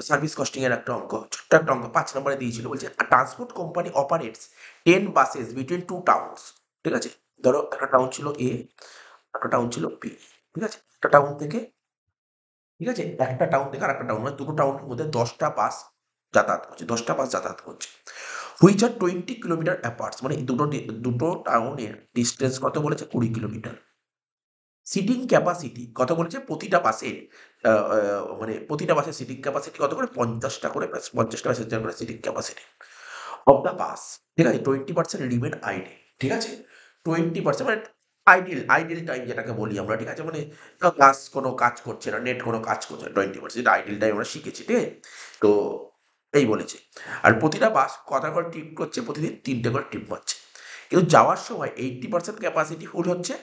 Service costing এর একটা অঙ্ক, ছোট্ট একটা অঙ্ক 5 নম্বরে দিয়েছিল। বলছে transport company operates 10 buses between 2 towns. ঠিক আছে? ধরো একটা টাউন ছিল A, একটা টাউন ছিল B। ঠিক আছে? একটা টাউন থেকে, ঠিক আছে? একটা টাউন থেকে আরেকটা টাউন, মানে দুটো টাউনের মধ্যে 10টা বাস যাতায়াত করছে। 10টা বাস যাতায়াত করছে। হুইচ আর 20 কিলোমিটার অ্যাপার্টস, মানে দুটো টাউনের ডিসটেন্স কত বলেছে? 20 কিলোমিটার। সিটিং ক্যাপাসিটি কত বলেছে? প্রতিটা বাসের মানে প্রতিটা বাসের সিটিং ক্যাপাসিটি কত করে? 50টা করে, 50টা প্যাসেঞ্জার করে seating capacity of the bus. ঠিক আছে? 20% রিমেন আইডল। ঠিক আছে? 20% মানে আইডল টাইম যেটাকে বলি আমরা। ঠিক আছে? মানে বাস কোনো কাজ করছে না, নেট কোনো কাজ করছে না, 20% এটা আইডল টাইম আমরা শিখেছি। ঠিক আছে? তো এই বলেছে। আর প্রতিটা বাস কটা করে ট্রিপ করছে? প্রতিদিন 3টে করে ট্রিপ মারছে। কিন্তু যাওয়ার সময় 80% ক্যাপাসিটি ফুল হচ্ছে,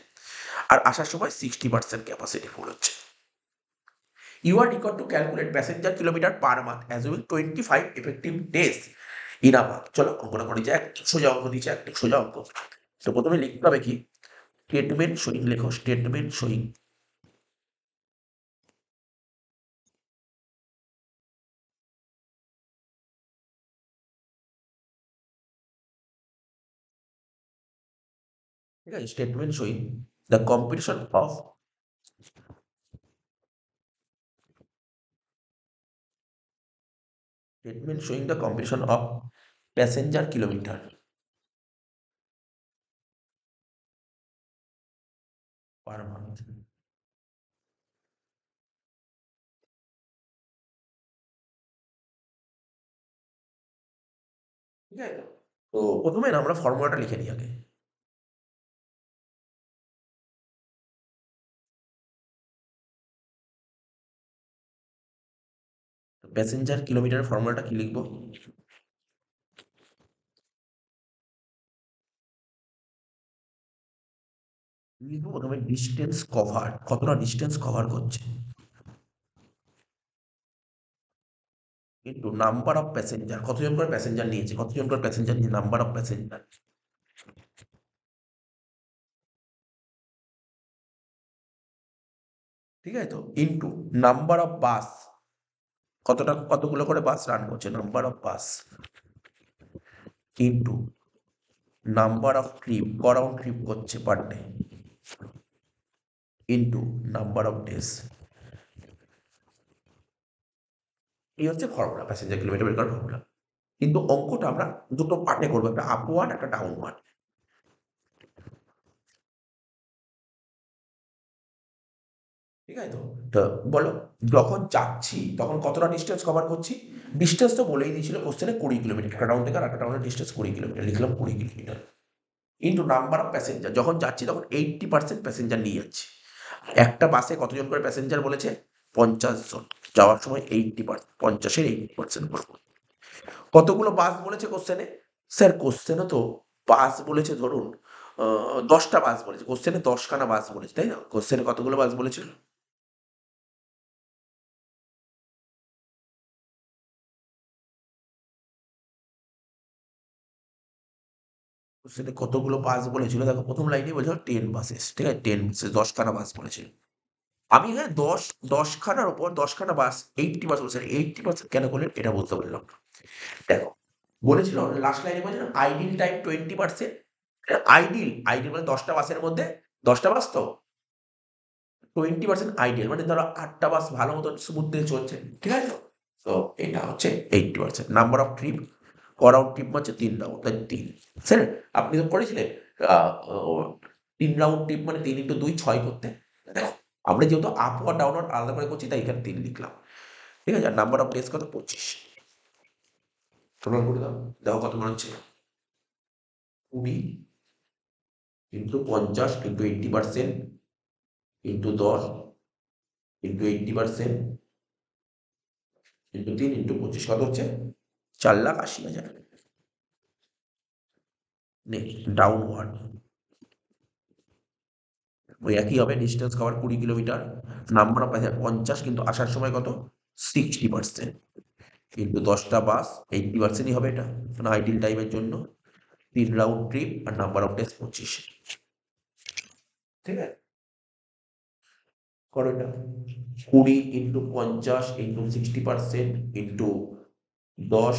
আর আসার সময় 60% ক্যাপাসিটি ফুল হচ্ছে। You are required to calculate passenger kilometer per month assuming 25 effective days in a month. চলো অঙ্কটা করে যাক। সোজা অঙ্ক দিয়েছে, একদম সোজা অঙ্ক। তো প্রথমে লিখতে হবে কি? স্টেটমেন্ট শোয়িং লেখো, স্টেটমেন্ট শোয়িং। ঠিক আছে? Statement showing the competition of, statement showing the competition of passenger kilometre per month. ঠিক আছে? তো প্রথমে না আমরা ফর্মুলাটা লিখে নিই আগে। প্যাসেঞ্জার কিলোমিটারের ফর্মুলাটা কি লিখবো? লিখবো প্রথমে ডিস্টেন্স কভার, কতটা ডিস্টেন্স কভার করছে, ইন্টু নাম্বার অফ প্যাসেঞ্জার, কতজন করে প্যাসেঞ্জার নিয়েছে, কতজন করে প্যাসেঞ্জার নিয়ে, নাম্বার অফ প্যাসেঞ্জার। ঠিক আছে? তো ইন্টু নাম্বার অফ বাস, কতগুলো করে বাস রান করছে, number of bus, into number of trip, ক রাউন্ড ট্রিপ করছে per day, into number of days. এই হচ্ছে ফর্মুলা, প্যাসেঞ্জার কিলোমিটার বের করার ফর্মুলা। কিন্তু অঙ্কটা আমরা দুটো পার্টে করবো, একটা আপওয়ার্ড, একটা ডাউনওয়ার্ড। ঠিক আছে? তো তো বলো, যখন যাচ্ছি তখন কতটা ডিস্টেন্স কভার করছি? ডিস্টেন্স তো বলেই দিয়েছিল কোশ্চেনে 20 কিলোমিটার, একটা টাউন থেকে আর একটা টাউনের ডিস্টেন্স 20 কিলোমিটার, লিখলাম 20 kilometre. Into number of passenger, যখন যাচ্ছি তখন 80% প্যাসেঞ্জার নিয়ে যাচ্ছি। একটা বাসে কতজন করে প্যাসেঞ্জার বলেছে? 50 জন। যাওয়ার সময় 80%, 50-এর 80% করবো। কতগুলো বাস বলেছে কোশ্চেনে? স্যার কোশ্চেনে তো বাস বলেছে ধরুন 10টা বাস বলেছে, কোশ্চেনে 10খানা বাস বলেছে, তাই না? কোশ্চেনে কতগুলো বাস বলেছিল? কোশ্চেনে কতগুলো বাস বলেছিল? দেখো প্রথম লাইনেই বলেছিল 10 বাসেস। ঠিক আছে? 10 বাসেস, 10খানা বাস বলেছিল। আমি এখানে 10খানার উপর 10খানা বাস, 80 বাস বলছেন। 80% কেন করলেন এটা বুঝতে পারলাম না। দেখো, বলেছিল লাস্ট লাইনে বলেছিল আইডিল টাইম 20%। আইডিল মানে 10টা বাসের মধ্যে 10টা বাস তো 20% আইডিয়াল, মানে ধরো 8টা বাস ভালো মতন স্মুথলি চলছে। ঠিক আছে? তো তো এটা হচ্ছে 80%। নাম্বার অফ ট্রিপ, ক রাউন্ড ট্রিপ মারছে? 3 রাউন্ড, তাই 3। স্যার আপনি তো করেছিলেন আহ, ও 3 রাউন্ড ট্রিপ মানে 3 × 2 6 করতে। দেখো আমরা যেহেতু আপওয়ার্ড ডাউনওয়ার্ড আলাদা করে করছি, তাই এখানে 3 লিখলাম। ঠিক আছে? আর নাম্বার অফ ডেজ কত? 25। টোটাল করে দাও, দেখো কত মনে হচ্ছে? 20 into 50 into 80% into 10 into 80% into 3 into 25, কত হচ্ছে? 4,80,000। ডাউনওয়ার্ড ওই একই হবে, distance cover 20 kilometre, number of passenger 50, কিন্তু আসার সময় কত? 60%, কিন্তু 10টা বাস 80%ই হবে এটা, মানে আইডিল টাইমের জন্য। 3 রাউন্ড ট্রিপ আর নাম্বার অফ ডেজ 25। ঠিক আছে? করো এটা 20 into 50 into 60% into 10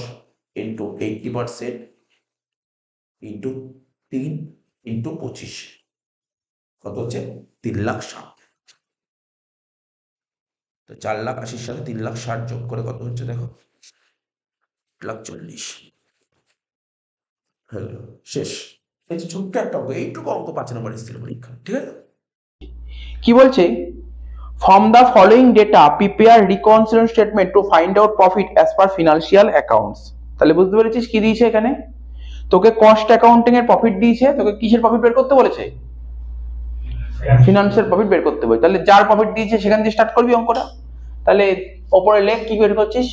into 80% into 3 into 25 কত হচ্ছে 3,60,000। তো 4,80,000 সাথে 3,60,000 যোগ করে কত হচ্ছে দেখো 1,40,000। হ্যাঁ শেষ। এই যে ছোট্ট একটা অঙ্ক, এইটুকু অঙ্ক 5 নম্বর এসেছিল পরীক্ষা, ঠিক আছে। কি বলছে, from the following data prepare reconciliation statement to find out profit as per financial accounts। তাহলে বুঝতে পেরেছিস কি দিয়েছে এখানে, তোকে কস্ট অ্যাকাউন্টিং এর প্রফিট দিয়েছে, তোকে কিসের প্রফিট বের করতে বলেছে, ফিনান্সিয়াল প্রফিট বের করতে বলেছে। তাহলে যার প্রফিট দিয়েছে সেখান দিয়ে স্টার্ট করবি অঙ্কটা। তাহলে ওপরে লেখ কি বের করছিস,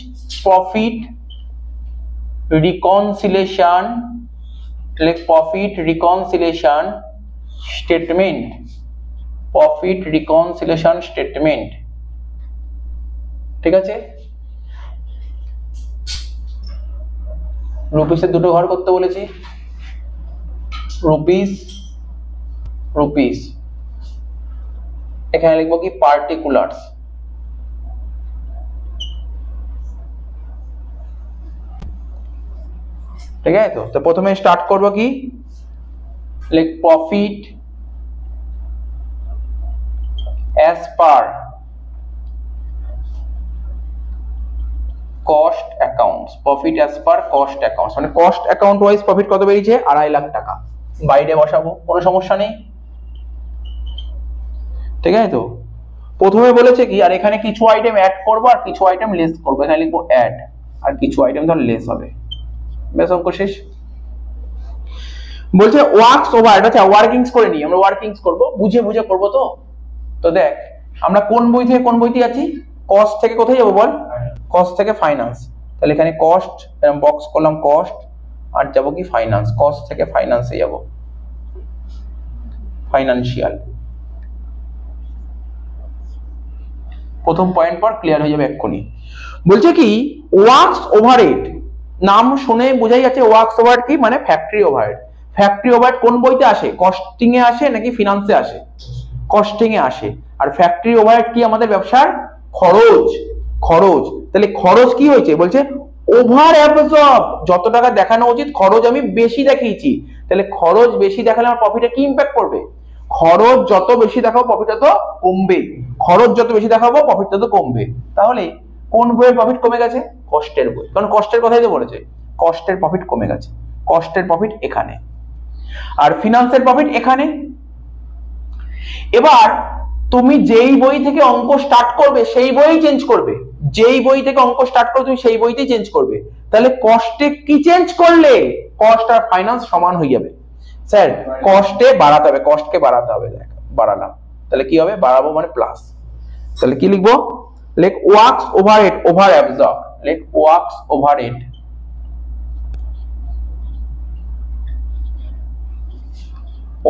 প্রফিট রিকনসিলিয়েশন, লেখ profit reconciliation statement, profit reconciliation statement, ঠিক আছে। রুপিসের দুটো ঘর করতে বলেছি, রুপিস রুপিস, এখানে লিখবো কি পার্টিকুলার্স, ঠিক আছে। তো প্রথমে স্টার্ট করবো কি, লেখ profit as per cost accounts, profit as per cost accounts, মানে cost account ওয়াইজ প্রফিট কত বেরিয়েছে 2.5 লাখ টাকা, বাইরে বসাবো কোনো সমস্যা নেই, ঠিক আছে। তো প্রথমে বলেছে কি, আর এখানে কিছু আইটেম অ্যাড করবো আর কিছু আইটেম লেস করবো, এখানে লিখবো অ্যাড আর কিছু আইটেম ধর লেস হবে, বেশ অঙ্ক শেষ। বলছে ওয়ার্কস ওভার, এটা ওয়ার্কিংস করে নি, আমরা ওয়ার্কিংস করবো, বুঝে বুঝে করবো। তো দেখ আমরা কোন বই থেকে কোন বইতে আছি, কস্ট থেকে কোথায় যাবো বল, কস্ট থেকে ফাইন্যান্স। তাহলে এখানে কস্ট এরকম বক্স করলাম কস্ট, আর যাবো কি ফাইন্যান্স, কস্ট থেকে ফাইন্যান্সে যাব, ফাইনান্সিয়াল। প্রথম পয়েন্ট পর ক্লিয়ার হয়ে যাবে এক্ষুনি। বলছে কি ওয়ার্কস ওভারহেড, নাম শুনে বোঝাই যাচ্ছে ওয়ার্কস ওভারহেড কি, মানে ফ্যাক্টরি ওভারহেড। ফ্যাক্টরি ওভারহেড কোন বইতে আসে, কস্টিং এ আসে নাকি ফিনান্সে আসে, কস্টিং এ আসে। আর ফ্যাক্টরি ওভারহেড কি, আমাদের ব্যবসার খরচ, খরচ। তাহলে খরচ কি হয়েছে, বলছে ওভার অ্যাবজর্ব, যত টাকা দেখানো উচিত খরচ আমি বেশি দেখিয়েছি। তাহলে খরচ বেশি দেখালে আমার প্রফিটে কি ইম্প্যাক্ট করবে, খরচ যত বেশি দেখাবো প্রফিট তত কমবে, খরচ যত বেশি দেখাবো প্রফিট তত কমবে। তাহলে কোন বইয়ের প্রফিট কমে গেছে, কষ্টের বই, কারণ কষ্টের কথাই তো বলেছে, কষ্টের প্রফিট কমে গেছে, কষ্টের প্রফিট এখানে, আর ফিনান্সের প্রফিট এখানে। এবার তুমি যেই বই থেকে অঙ্ক স্টার্ট করবে সেই বই চেঞ্জ করবে, যেই বই থেকে অঙ্ক স্টার্ট করবে তুমি সেই বইতেই চেঞ্জ করবে। তাহলে কস্টে কি চেঞ্জ করলে, কস্ট আর ফাইন্যান্স সমান হয়ে যাবে। স্যার কস্টে বাড়াতে হবে, কস্টকে বাড়াতে হবে, দেখ বাড়ালাম, তাহলে কি হবে, বাড়াবো মানে প্লাস। তাহলে কি লিখবো, লেখ ওয়ার্কস ওভারহেড ওভার অ্যাবজর্ব, লেখ ওয়ার্কস ওভারহেড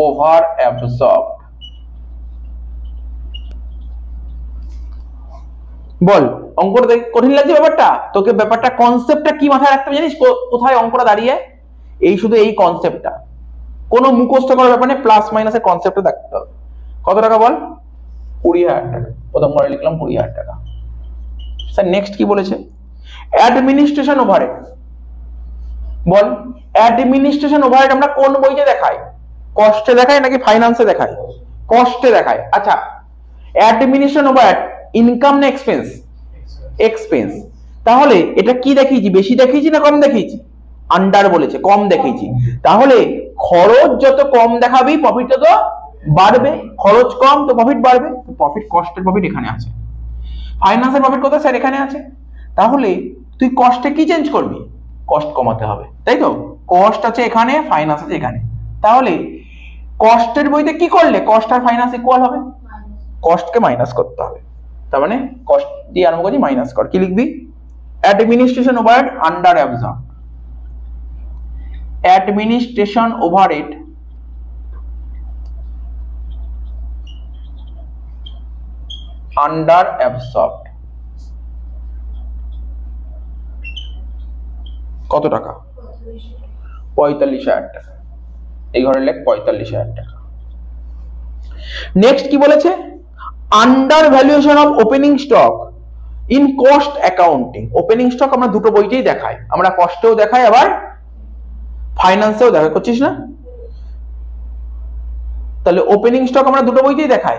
ওভার অ্যাবজর্ব। বল অঙ্কটা দেখ কঠিন লাগছে ব্যাপারটা, তোকে ব্যাপারটা কনসেপ্টটা কি মাথায় রাখতে হবে জানিস, কোথায় অঙ্কটা দাঁড়িয়ে, এই শুধু এই কনসেপ্টটা, কোনো মুখস্থ করার ব্যাপার নেই, প্লাস মাইনাসের কনসেপ্টটা দেখতে হবে। কত টাকা বল, 20,000 টাকা, প্রথম করে লিখলাম 20,000 টাকা। স্যার নেক্সট কি বলেছে, অ্যাডমিনিস্ট্রেশন ওভারহেড। বল অ্যাডমিনিস্ট্রেশন ওভারহেড আমরা কোন বইতে দেখাই, কস্টে দেখাই নাকি ফাইন্যান্সে দেখাই, কস্টে দেখাই। আচ্ছা অ্যাডমিনিস্ট্রেশন ওভারহেড ইনকাম না এক্সপেন্স, এক্সপেন্স। তাহলে এটা কি দেখিয়েছি, বেশি দেখিয়েছি না কম দেখিয়েছি, আন্ডার বলেছে কম দেখিয়েছি। তাহলে খরচ যত কম দেখাবি প্রফিট তত বাড়বে, খরচ কম তো প্রফিট বাড়বে, প্রফিট কস্টের প্রফিট এখানে আছে, ফাইন্যান্সের প্রফিট কত স্যার এখানে আছে। তাহলে তুই কস্টে কি চেঞ্জ করবি, কস্ট কমাতে হবে, তাই তো, কস্ট আছে এখানে, ফাইন্যান্স আছে এখানে। তাহলে কস্টের বইতে কি করলে কস্ট আর ফাইন্যান্স ইকুয়াল হবে, কস্টকে মাইনাস করতে হবে। তার মানে কস্ট দিয়ে আরম্ভ করছি, মাইনাস কর, কি লিখবি, administration overhead under absorb, administration overhead under absorb. কত টাকা, 45,000 টাকা, এই ঘরে লেখ 45,000 টাকা। নেক্সট কি বলেছে, under valuation of opening stock in cost accounting. Opening stock আমরা দুটো বইতেই দেখাই, আমরা কস্টেও দেখাই আবার ফাইন্যান্সেও দেখা, করছিস না? তাহলে ওপেনিং স্টক আমরা দুটো বইতেই দেখাই,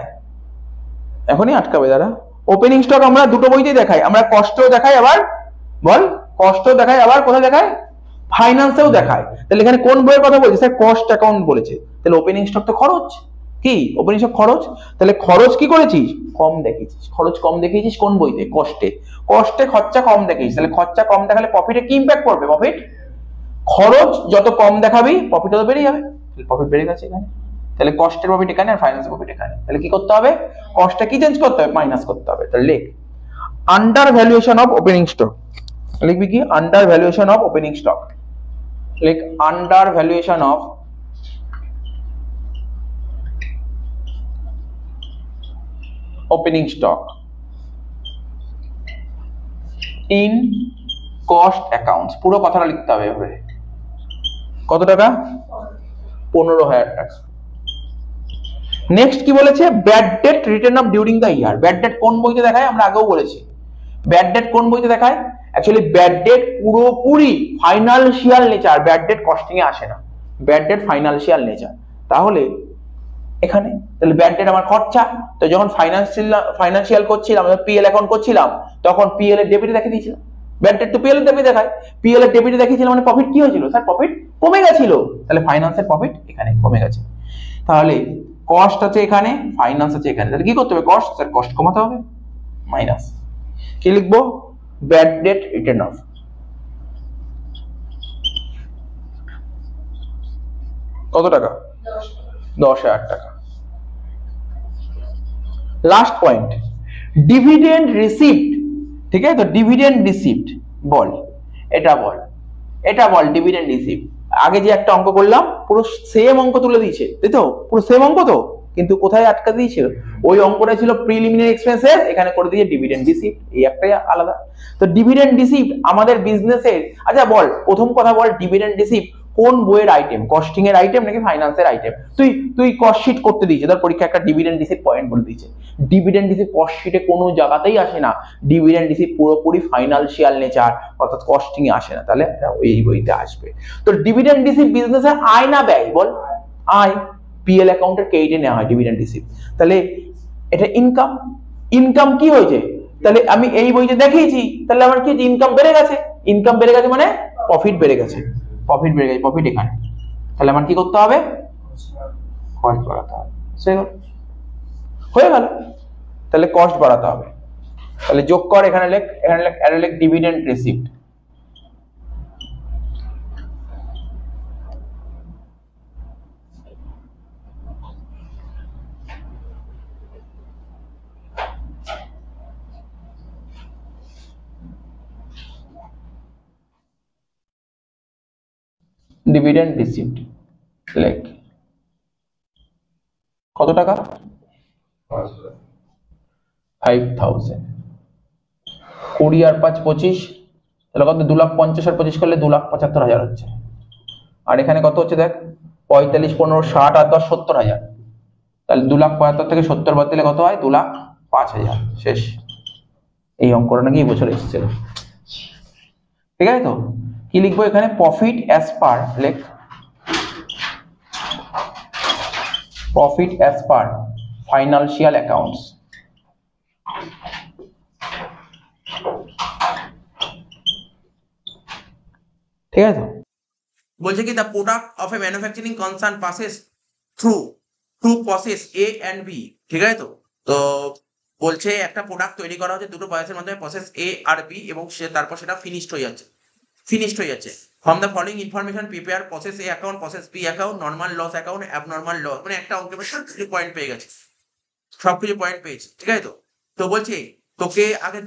এখনই আটকাবে দাদা। ওপেনিং স্টক আমরা দুটো বইতেই দেখাই, আমরা কস্টেও দেখাই আবার, বল, কস্টেও দেখাই আবার কোথায় দেখাই, ফাইন্যান্সেও দেখায়। তাহলে এখানে কোন বইয়ের কথা বলছে? স্যার কস্ট অ্যাকাউন্ট বলেছে। তাহলে ওপেনিং স্টক তো খরচ, কি ওপেনিং স্টক খরচ। তাহলে খরচ কি করেছিস? কম দেখিয়েছিস। খরচ কম দেখিয়েছিস কোন বইতে? কস্টে। কস্টে খরচা কম দেখিয়েছিস, তাহলে খরচা কম দেখালে প্রফিটে কি ইম্প্যাক্ট পড়বে? প্রফিট, খরচ যত কম দেখাবি প্রফিট তত বেড়ে যাবে। প্রফিট বেড়ে গেছে এখানে, তাহলে কস্টের প্রফিট এখানে আর ফাইন্যান্সের প্রফিট এখানে। তাহলে কি করতে হবে? কস্টটা কি চেঞ্জ করতে হবে? মাইনাস করতে হবে। তাহলে লেখ under valuation of opening stock, লিখবি কি? Under valuation of opening stock, like under valuation of opening stock in cost accounts। পুরো কথাটা লিখতে হবে এভাবে। কত টাকা? 15,000 টাকা। নেক্সট কি বলেছে? Bad date written of during the year. Bad date কোন বইতে দেখায়? আমরা আগেও বলেছি ব্যাড ডেট কোন বইতে দেখায়। অ্যাকচুয়ালি ব্যাড ডেট পুরোপুরি financial nature, bad debt costing এ আসে না, ব্যাড ডেট ফাইনান্সিয়াল নেচার। তাহলে এখানে তাহলে ব্যাড ডেট আমার খরচা, তো যখন ফাইনান্সিয়াল করছিলাম, পিএল অ্যাকাউন্ট করছিলাম, তখন পিএল এর ডেবিটে দেখিয়ে দিয়েছিলাম। ব্যাড ডেট তো পিএল এর ডেবিটে দেখায়, পিএল এর ডেবিটে দেখিয়েছিলাম, মানে প্রফিট কি হয়েছিল? স্যার প্রফিট কমে গেছিল। তাহলে ফাইন্যান্সের প্রফিট এখানে কমে গেছে। তাহলে কস্ট আছে এখানে, ফাইন্যান্স আছে এখানে, তাহলে কি করতে হবে? কস্ট, স্যার কস্ট কমাতে হবে, মাইনাস কি লিখবো? Bad date written of. কত টাকা? 10,000 টাকা। Last point, dividend receipt. ঠিক আছে, তো ডিভিডেন্ড রিসিপ্ট বল, এটা বল, এটা বল ডিভিডেন্ড রিসিপ্ট। আগে যে একটা অঙ্ক করলাম পুরো সেম অঙ্ক তুলে দিয়েছে, তাই তো? পুরো সেম অঙ্ক তো, কিন্তু কোথায় আটকা দিয়েছে? ওই অঙ্কটা ছিল প্রিলিমিনারি এক্সপেন্সেস, এখানে করে দিয়েছে ডিভিডেন্ড রিসিপ্ট, এই একটাই আলাদা। তো ডিভিডেন্ড রিসিপ্ট আমাদের বিজনেসের, আচ্ছা বল প্রথম কথা বল, ডিভিডেন্ড রিসিপ্ট কোন বইয়ের আইটেম? কস্টিং এর আইটেম নাকি ফাইন্যান্সের আইটেম? তুই তুই কস্ট শিট করতে দিয়েছে, ধর পরীক্ষা একটা ডিভিডেন্ড রিসিপ্ট পয়েন্ট বলে দিয়েছে, ডিভিডেন্ড রিসিপ্ট কস্ট শিটে কোনো জায়গাতেই আসে না। ডিভিডেন্ড রিসিপ্ট পুরোপুরি ফাইনান্সিয়াল নেচার, অর্থাৎ কস্টিং এ আসে না, তাহলে এই বইতে আসবে। তো ডিভিডেন্ড রিসিপ্ট বিজনেসের আয় না ব্যয়? বল আয়, পিএল অ্যাকাউন্টের ক্রেডিটে নেওয়া হয় ডিভিডেন্ড রিসিপ্ট, তাহলে এটা ইনকাম। ইনকাম কি হয়েছে? তাহলে আমি এই বইতে দেখিয়েছি, তাহলে আমার কি ইনকাম বেড়ে গেছে? ইনকাম বেড়ে গেছে মানে প্রফিট বেড়ে গেছে, প্রফিট বেড়ে গেছে, প্রফিট এখানে। তাহলে আমার কি করতে হবে? কস্ট বাড়াতে হবে, হয়ে গেল। তাহলে কস্ট বাড়াতে হবে, তাহলে যোগ কর, এখানে লেখ, এখানে লেখ, এখানে লেখ ডিভিডেন্ড রিসিপ্ট। ডিভিডেন্ড রিসিপ্ট লেখ কত টাকা? 5,000। 20 আর 5 25, তাহলে কত? 2,50,000 আর 25 করলে 2,75,000 হচ্ছে। আর এখানে কত হচ্ছে দেখ, 45, 15, 60 আর 10 70,000। তাহলে 2,75,000 থেকে 70 বাদ দিলে কত হয়? 2,05,000। শেষ। এই অঙ্কটা নাকি এই বছর এসেছিল, ঠিক আছে? তো কি লিখবো এখানে? প্রফিট অ্যাজ পার, লেখ profit as per financial accounts. ঠিক আছে? বলছে কি the product of a manufacturing concern passes through process A and B. ঠিক আছে? তো তো বলছে একটা প্রোডাক্ট তৈরি করা হচ্ছে দুটো প্রসেসের মাধ্যমে, প্রসেস এ আর বি, এবং তারপর সেটা ফিনিশড হয়ে যাচ্ছে। From the following information prepare process A account, process B account, normal loss account, abnormal loss. মানে একটা অঙ্কের মধ্যে সবকিছু পয়েন্ট পেয়ে গেছে, সবকিছু পয়েন্ট পেয়েছে। ঠিক আছে? তো তো বলছে তোকে আগে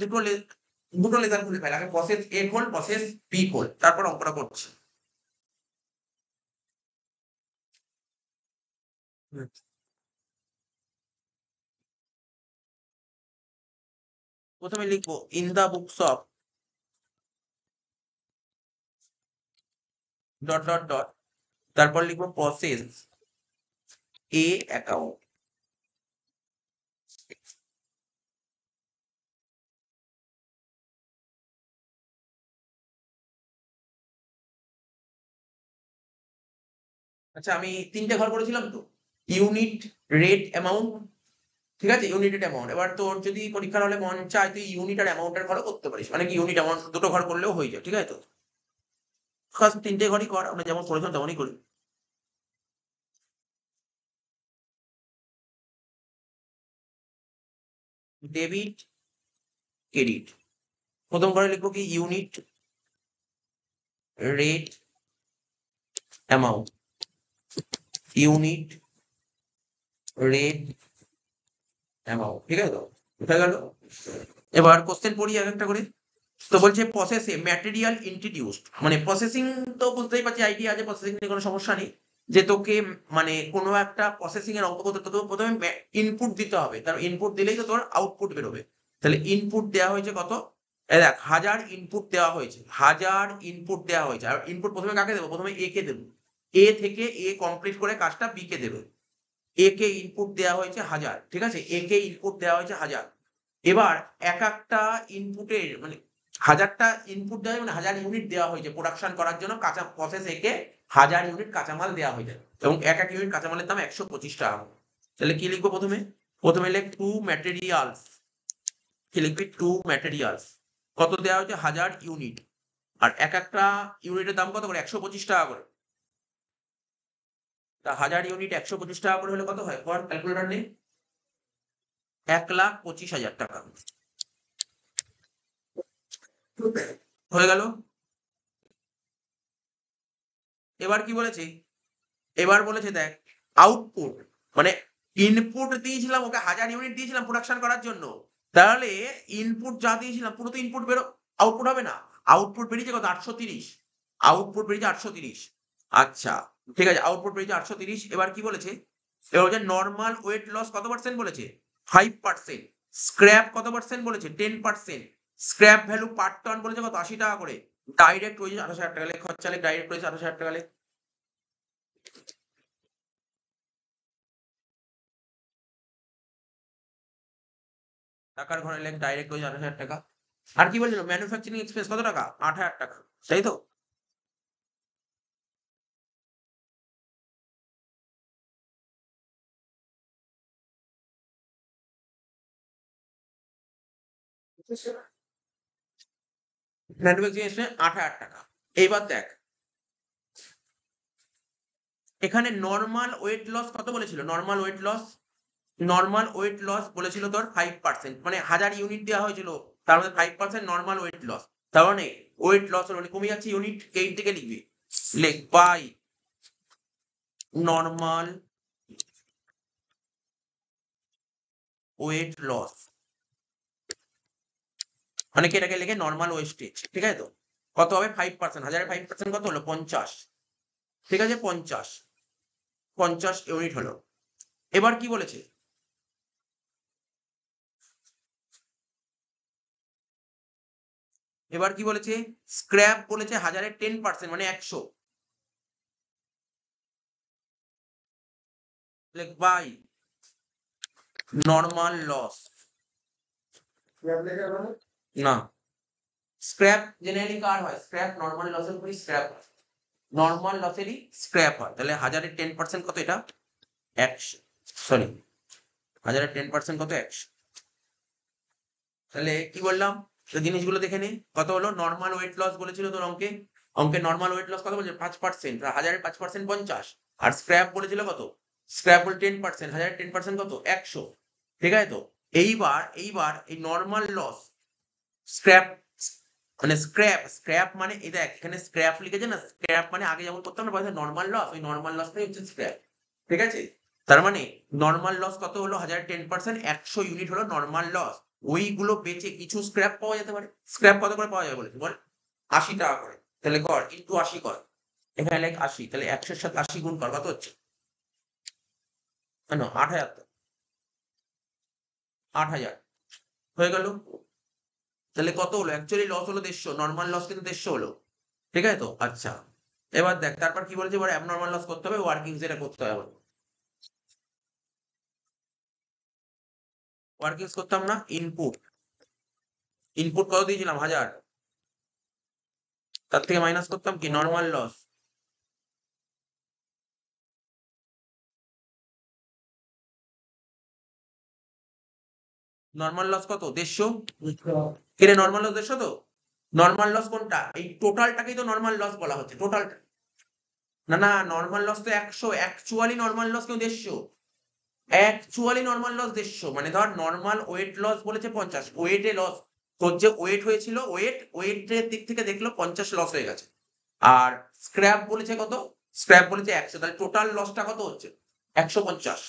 দুটো লেজার খুলে ফেল, আগে প্রসেস এ খোল, প্রসেস বি খোল, তারপর অঙ্কটা করছে। প্রথমে লিখবো in the books of dot dot dot, তারপর লিখবো প্রসেস এ অ্যাকাউন্ট, আচ্ছা আমি তিনটে ঘর করেছিলাম তো, ইউনিট, রেট, অ্যামাউন্ট, ঠিক আছে, ইউনিট রেট অ্যামাউন্ট। এবার তোর যদি পরীক্ষার হলে মন চায় তুই ইউনিট আর অ্যামাউন্টের ঘরও করতে পারিস, মানে কি ইউনিট অ্যামাউন্ট দুটো ঘর করলেও হয়ে যায়, ঠিক আছে। তো ফার্স্ট তিনটে ঘরই কর, আমরা যেমন করেছিলাম তেমনই করি। Debit, credit. প্রথম ঘরে লিখবো কি unit, rate, amount, unit, rate, amount, ঠিক আছে তো, হয়ে গেল। এবার কোশ্চেন পড়ি এক একটা করে। তো বলছে প্রসেসে ম্যাটেরিয়াল ইন্ট্রোডিউসড, মানে প্রসেসিং তো বুঝতেই পারছি, আইডিয়া আছে, প্রসেসিং নিয়ে কোনো সমস্যা নেই। যে তোকে মানে কোনো একটা প্রসেসিং এর অঙ্ক করতে তোকে প্রথমে ইনপুট দিতে হবে, তার ইনপুট দিলেই তো তোর আউটপুট বেরোবে। তাহলে ইনপুট দেওয়া হয়েছে কত, এই দেখ 1000 ইনপুট দেওয়া হয়েছে, 1000 ইনপুট দেওয়া হয়েছে। আর ইনপুট প্রথমে কাকে দেবো, প্রথমে এ কে দেবো, এ থেকে এ কমপ্লিট করে কাজটা বি কে দেবে। এ কে ইনপুট দেওয়া হয়েছে 1000, ঠিক আছে, এ কে ইনপুট দেওয়া হয়েছে 1000। এবার এক একটা ইনপুটের মানে 1000টা ইনপুট দেওয়া হয়, মানে 1000 ইউনিট দেওয়া হয়েছে প্রোডাকশন করার জন্য, কাঁচা প্রসেস একে 1000 ইউনিট কাঁচামাল দেওয়া হয়েছে, এবং এক এক ইউনিট কাঁচামালের দাম 125 টাকা। তাহলে কি লিখবো প্রথমে, প্রথমে লিখ টু ম্যাটেরিয়ালস, কি লিখবি টু ম্যাটেরিয়ালস, কত দেওয়া হয়েছে 1000 ইউনিট, আর এক একটা ইউনিটের দাম কত করে 125 টাকা করে। তা 1000 ইউনিট 125 টাকা করে হলে কত হয়, পর ক্যালকুলেটর নেই, 1,25,000 টাকা হয়ে গেল। এবার কি বলেছে, এবার বলেছে দেখ আউটপুট, মানে ইনপুট দিয়েছিলাম ওকে 1000 ইউনিট দিয়েছিলাম প্রোডাকশন করার জন্য, তাহলে ইনপুট যা দিয়েছিলাম পুরো তো ইনপুট বেরো, আউটপুট হবে না। আউটপুট বেরিয়েছে কত 830, আউটপুট বেরিয়েছে 830। আচ্ছা ঠিক আছে, আউটপুট বেরিয়েছে 830। এবার কি বলেছে, এবার বলছে নর্মাল ওয়েট লস কত পার্সেন্ট বলেছে, 5%। স্ক্র্যাপ কত পার্সেন্ট বলেছে, 10%। স্ক্র্যাপ ভ্যালু পার টন বলেছে কত 80 টাকা করে। ডাইরেক্ট ওয়েজ 28,000 টাকা, লেখ খরচা লেখ, ডাইরেক্ট ওয়েজ 28,000 টাকা লেখ। টাকার ঘরে লেখ ডাইরেক্ট ওই 28,000 টাকা। আর কি বলছিল ম্যানুফ্যাকচারিং এক্সপেন্স কত টাকা, 8,000 টাকা, তাই তো। ম্যানুফ্যাকচারিং এক্সপেন্স 8,000 টাকা। এইবার দেখ এখানে নর্মাল ওয়েট লস কত বলেছিল, normal weight loss, normal weight loss বলেছিল তোর 5%, মানে 1000 ইউনিট দেওয়া হয়েছিল, তার মধ্যে 5% নর্মাল ওয়েট লস। তার মানে ওয়েট লস হলো মানে কমে যাচ্ছে ইউনিট, এই থেকে লিখবি, লেখ বাই নর্মাল ওয়েট লস, মানে কি এটাকে লিখে নর্মাল ওয়েস্টেজ, ঠিক আছে তো। কত হবে 5%, 1000 5% কত হলো 50, ঠিক আছে 50, 50 ইউনিট হলো। এবার কি বলেছে, এবার কি বলেছে, স্ক্র্যাপ বলেছে 1000-এর 10% মানে 100, বাই নর্মাল লস, না স্ক্র্যাপ জেনারেলি কার হয়, স্ক্র্যাপ নর্মাল লসের উপরই স্ক্র্যাপ, নর্মাল লসেরই স্ক্র্যাপ হয়। তাহলে 1000-এর 10% কত, এটা 100, সরি 1000-এর 10% কত 100। তাহলে কি বললাম, তো জিনিসগুলো দেখে নে, কত হলো নর্মাল ওয়েট লস বলেছিল তোর অঙ্কে, অঙ্কে নর্মাল ওয়েট লস কত বলছে 5%, 1000-এর 5% 50, আর স্ক্র্যাপ বলেছিল কত, স্ক্র্যাপ বলে 10%, 1000-এর 10% কত 100, ঠিক আছে তো। এইবার এইবার এই নর্মাল লস, স্ক্র্যাপ মানে স্ক্র্যাপ, স্ক্র্যাপ মানে এই দেখ এখানে স্ক্র্যাপ লিখেছে না, স্ক্র্যাপ মানে আগে যেমন করতাম না পয়সা নর্মাল লস, ওই নর্মাল লসটাই হচ্ছে স্ক্র্যাপ, ঠিক আছে। তার মানে নর্মাল লস কত হলো 1000-এর 10%, 100 ইউনিট হলো নর্মাল লস। ওইগুলো বেচে কিছু স্ক্র্যাপ পাওয়া যেতে পারে। স্ক্র্যাপ কত করে পাওয়া যাবে বলেছে বল, 80 টাকা করে। তাহলে কর ইন্টু 80 কর, এখানে লেখ 80, তাহলে 100-এর সাথে 80 গুণ কর, কত হচ্ছে, না 8,000, তো 8,000 হয়ে গেল। তাহলে কত হলো, অ্যাকচুয়ালি লস হলো 150, নর্মাল লস কিন্তু 150 হলো, ঠিক আছে তো। আচ্ছা এবার দেখ তারপর কি বলেছে, এবার অ্যাবনর্মাল লস করতে হবে, ওয়ার্কিং যেটা করতে হবে। ওয়ার্কিংস করতাম না, ইনপুট, ইনপুট কত দিয়েছিলাম 1000, তার থেকে মাইনাস করতাম কি নর্মাল লস, নর্মাল লস কত 150 কেন নর্মাল লস 150 তো নর্মাল লস কোনটা এই টোটালটাকেই তো নর্মাল লস বলা হচ্ছে টোটালটা না না নর্মাল লস তো 100 অ্যাকচুয়ালি নর্মাল লস কেউ 150 অ্যাকচুয়ালি নর্মাল লস 150 মানে ধর নর্মাল ওয়েট লস বলেছে 50 ওয়েটে লস তোর যে ওয়েট হয়েছিল ওয়েটের দিক থেকে দেখলো 50 লস হয়ে গেছে আর স্ক্র্যাপ বলেছে কত স্ক্র্যাপ বলেছে 100 তাহলে টোটাল লসটা কত হচ্ছে 150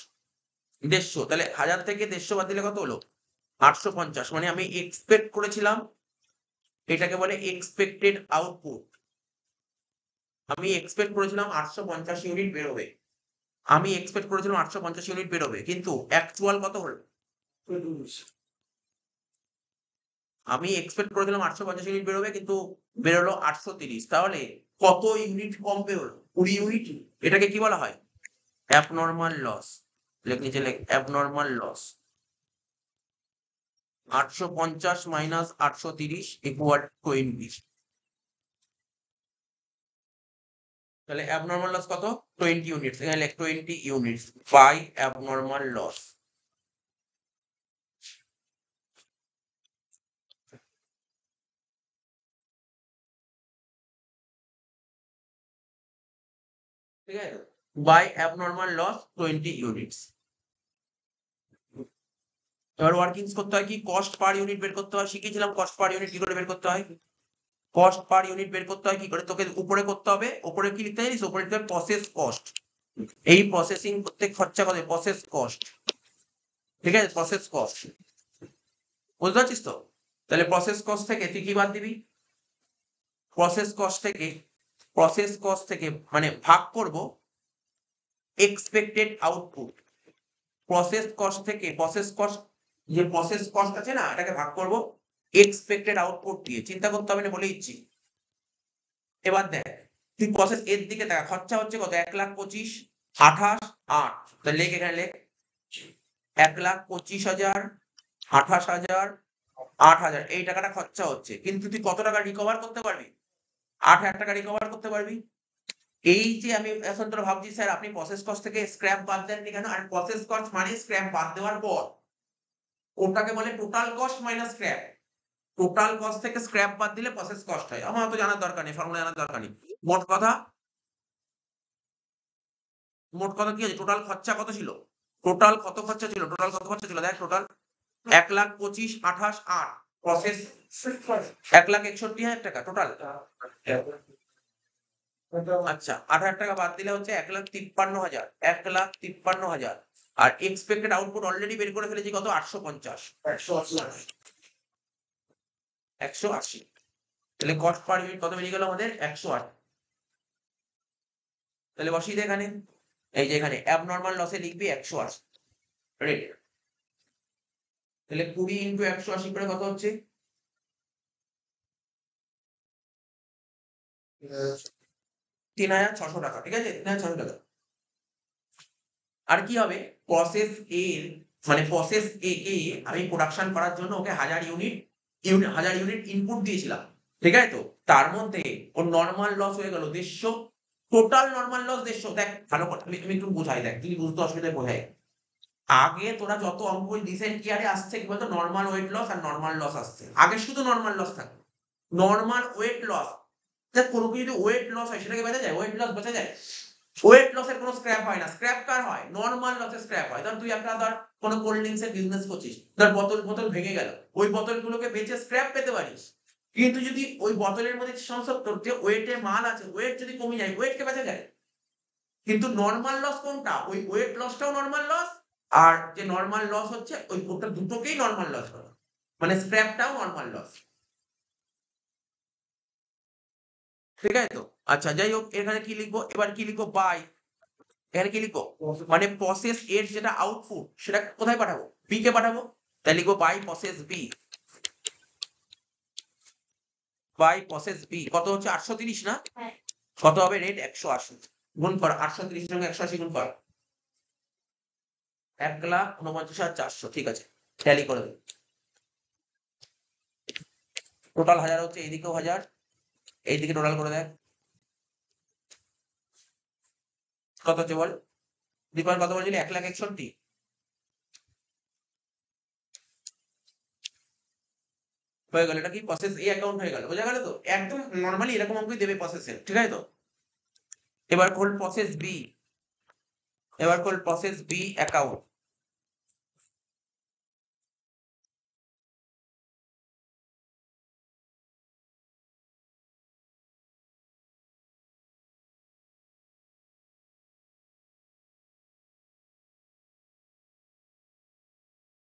150 তাহলে 1000 থেকে 150 বাদ দিলে কত হলো 850 মানে আমি এক্সপেক্ট করেছিলাম এটাকে বলে এক্সপেক্টেড আউটপুট আমি এক্সপেক্ট করেছিলাম 850 ইউনিট বেরোবে আমি এক্সপেক্ট করেছিলাম 850 ইউনিট বেরোবে কিন্তু অ্যাকচুয়াল কত হলো আমি এক্সপেক্ট করেছিলাম 850 ইউনিট বেরোবে কিন্তু বেরোলো 830 তাহলে কত ইউনিট কম বেরোলো 20 ইউনিট এটাকে কি বলা হয় অ্যাবনর্মাল লস নিচে লেখ অ্যাবনর্মাল লস 850 মাইনাস 830 ইকুয়াল 20 তাহলে অ্যাবনর্মাল লস কত 20 ইউনিটস এখানে লেখ 20 ইউনিটস বাই অ্যাবনর্মাল লস ঠিক আছে বাই অ্যাবনর্মাল লস 20 ইউনিটস এবার ওয়ার্কিংস করতে হয় কি কস্ট পার ইউনিট বের করতে হয় শিখেছিলাম কস্ট পার ইউনিট কি করে বের করতে হয় কস্ট পার ইউনিট বের করতে হয় কি করে তোকে উপরে করতে হবে উপরে কি লিখতে জানিস উপরে লিখতে হবে প্রসেস কস্ট এই প্রসেসিং করতে খরচা কত প্রসেস কস্ট ঠিক আছে প্রসেস কস্ট বুঝতে পারছিস তো তাহলে প্রসেস কস্ট থেকে তুই কি বাদ দিবি প্রসেস কস্ট থেকে মানে ভাগ করব এক্সপেক্টেড আউটপুট প্রসেস কস্ট থেকে প্রসেস কস্ট আছে না এটাকে ভাগ করব এক্সপেক্টেড আউটপুট দিয়ে চিন্তা করতে হবে না বলে দিচ্ছি এবার দেখ তুই প্রসেস এর দিকে দেখা খরচা হচ্ছে কত 1,25,000 28 8 তাহলে লেখ এখানে লেখ 1,25,000 28,000 8,000 এই টাকাটা খরচা হচ্ছে কিন্তু তুই কত টাকা রিকভার করতে পারবি 8,000 টাকা রিকভার করতে পারবি এই যে আমি এখন তোরা ভাবছি স্যার আপনি প্রসেস কস্ট থেকে স্ক্র্যাপ বাদ দেননি কেন আর প্রসেস কস্ট মানে স্ক্র্যাপ বাদ দেওয়ার পর ওটাকে বলে total cost minus scrap total cost থেকে স্ক্র্যাপ বাদ দিলে প্রসেস কস্ট হয় আমার তো জানার দরকার নেই ফর্মুলা জানার দরকার নেই মোট কথা কি আছে টোটাল খরচা কত ছিল টোটাল কত খরচা ছিল দেখ টোটাল 1,25,000 28 8 প্রসেস 1,61,000 টাকা টোটাল আচ্ছা 8,000 টাকা বাদ দিলে হচ্ছে 1,53,000 1,53,000 আর এক্সপেক্টেড আউটপুট অলরেডি বের করে ফেলেছি কত 850 180 তাহলে কস্ট পার ইউনিট কত বেরিয়ে গেল আমাদের 108 তাহলে বসিয়ে দে এখানে এই যে এখানে অ্যাবনর্মাল লসে লিখবি 108 রেট তাহলে 20 ইন্টু 180 করে কত হচ্ছে 3,600 টাকা ঠিক আছে 3,600 টাকা আর কি হবে প্রসেস এ মানে প্রসেস এ কে আমি প্রোডাকশন করার জন্য ওকে 1000 ইউনিট ইনপুট দিয়েছিলাম ঠিক আছে তো তার মধ্যে ওর নরমাল লস হয়ে গেল 150 টোটাল নরমাল লস 150 দেখ ভালো করে আমি একটু বোঝাই দেখ তুই বুঝতে অসুবিধা বোঝাই আগে তোরা যত অঙ্ক রিসেন্ট ইয়ারে আসছে কি বলতো নরমাল ওয়েট লস আর নরমাল লস আসছে আগে শুধু নরমাল লস থাকে নরমাল ওয়েট লস দেখ কোনো কিছু যদি ওয়েট লস হয় সেটাকে বোঝা যায় ওয়েট লস বোঝা যায় ওয়েট লসের কোনো স্ক্র্যাপ হয় না স্ক্র্যাপ কার হয় নরমাল লসের স্ক্র্যাপ হয় ধর তুই একটা ধর কোনো কোল্ড ড্রিঙ্কস এর বিজনেস করছিস ধর বোতল ভেঙে গেল ওই বোতলগুলোকে বেচে স্ক্র্যাপ পেতে পারিস কিন্তু যদি ওই বোতলের মধ্যে সমস্ত তোর যে ওয়েটের মাল আছে ওয়েট যদি কমে যায় ওয়েটকে বেচা যায় কিন্তু নরমাল লস কোনটা ওই ওয়েট লসটাও নরমাল লস আর যে নরমাল লস হচ্ছে ওই ওটা দুটোকেই নরমাল লস করা মানে স্ক্র্যাপটাও নরমাল লস ঠিক আছে তো আচ্ছা যাই হোক এখানে কি লিখবো এবার কি লিখবো বাই এখানে কি লিখবো মানে প্রসেস এর যেটা আউটপুট সেটা কোথায় পাঠাবো বি কে পাঠাবো তাই লিখবো বাই প্রসেস বি কত হচ্ছে 830 না কত হবে রেট 180 গুণ কর 830 সঙ্গে 180 গুণ কর 1,49,400 ঠিক আছে ট্যালি করে দেবো টোটাল 1000 হচ্ছে এইদিকেও 1000 এইদিকে টোটাল করে দেখ কত হচ্ছে বল দীপান কত বলছিলি 1,61,000 হয়ে গেল, এটা কি প্রসেস এ অ্যাকাউন্ট হয়ে গেল, বোঝা গেল তো? একদম নর্মালি এরকম অঙ্কই দেবে প্রসেসের, ঠিক আছে তো? এবার খোল প্রসেস বি, এবার খোল process B account.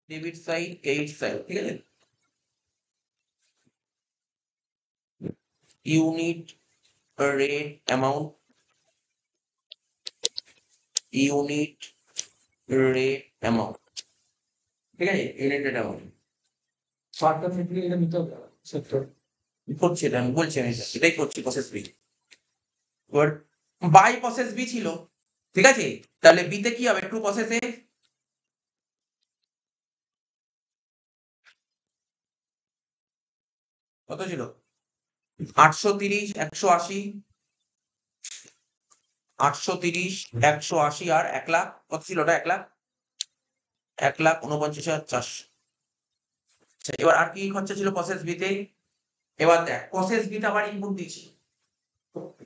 Debit side, credit side, ঠিক আছে? Unit rate amount, unit rate amount, ঠিক আছে? ইউনিট রেট অ্যামাউন্ট করছি, এটা আমি বলছি, আমি এটাই করছি প্রসেস বি। এবার বাই প্রসেস বি ছিল, ঠিক আছে? তাহলে বি তে কি হবে? টু প্রসেস এ কত ছিল? 830, 180, 830, 180 আর 1 লাখ, কত ছিল ওটা? 1 লাখ, 1,49,400। আচ্ছা, এবার আর কি খরচা ছিল প্রসেস বি তে? এবার দেখ প্রসেস বি তে আবার ইনপুট দিয়েছি।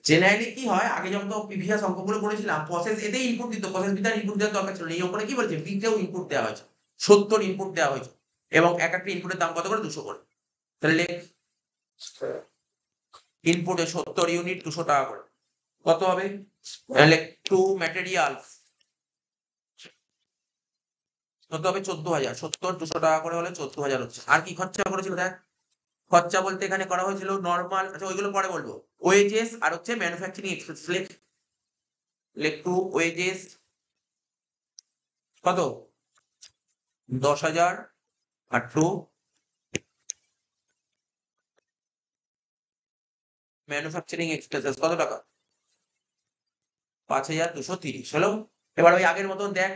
জেনারেলি কি হয়, আগে যখন তো প্রিভিয়াস অঙ্কগুলো করেছিলাম, প্রসেস এতে ইনপুট দিত, প্রসেস বি তে ইনপুট দেওয়ার দরকার ছিল না। এই ওপরে কি বলছে, বি তেও ইনপুট দেওয়া হয়েছে, 70 ইনপুট দেওয়া হয়েছে, এবং এক একটা ইনপুটের দাম কত করে? 200 করে। তাহলে ইনপুটে 70 ইউনিট 200 টাকা করে, কত হবে? তাহলে টু ম্যাটেরিয়ালস কত হবে? 14,000। 70 200 টাকা করে হলে 14,000 হচ্ছে। আর কি খরচা করেছিল দেখ, খরচা বলতে এখানে করা হয়েছিল নরমাল, আচ্ছা ওইগুলো পরে বলবো। ওয়েজেস আর হচ্ছে ম্যানুফ্যাকচারিং এক্সপেন্স, লেখ টু ওয়েজেস কত? 10,000 আর টু ম্যানুফ্যাকচারিং এক্সপেন্সেস কত টাকা? 5,230 হলো। এবার ওই আগের মতন দেখ,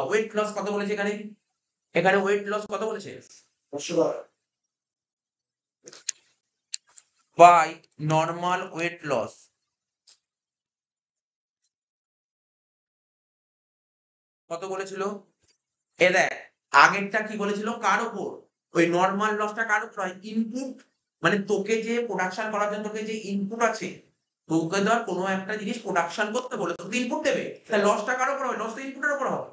ওয়েট লস কত বলেছে এখানে? এখানে ওয়েট লস কত বলেছে? বাই নরমাল ওয়েট লস কত বলেছিল? এ দেখ, আগেরটা কি বলেছিল, কার উপর? ওই নরমাল লসটা কার উপর হয়? ইনপুট, মানে তোকে যে প্রোডাকশন করার জন্য তোকে যে ইনপুট আছে, তোকে ধর কোনো একটা জিনিস প্রোডাকশন করতে বলে তোকে ইনপুট দেবে, তাহলে লসটা কার উপর হবে? লস তো ইনপুটের উপর হবে।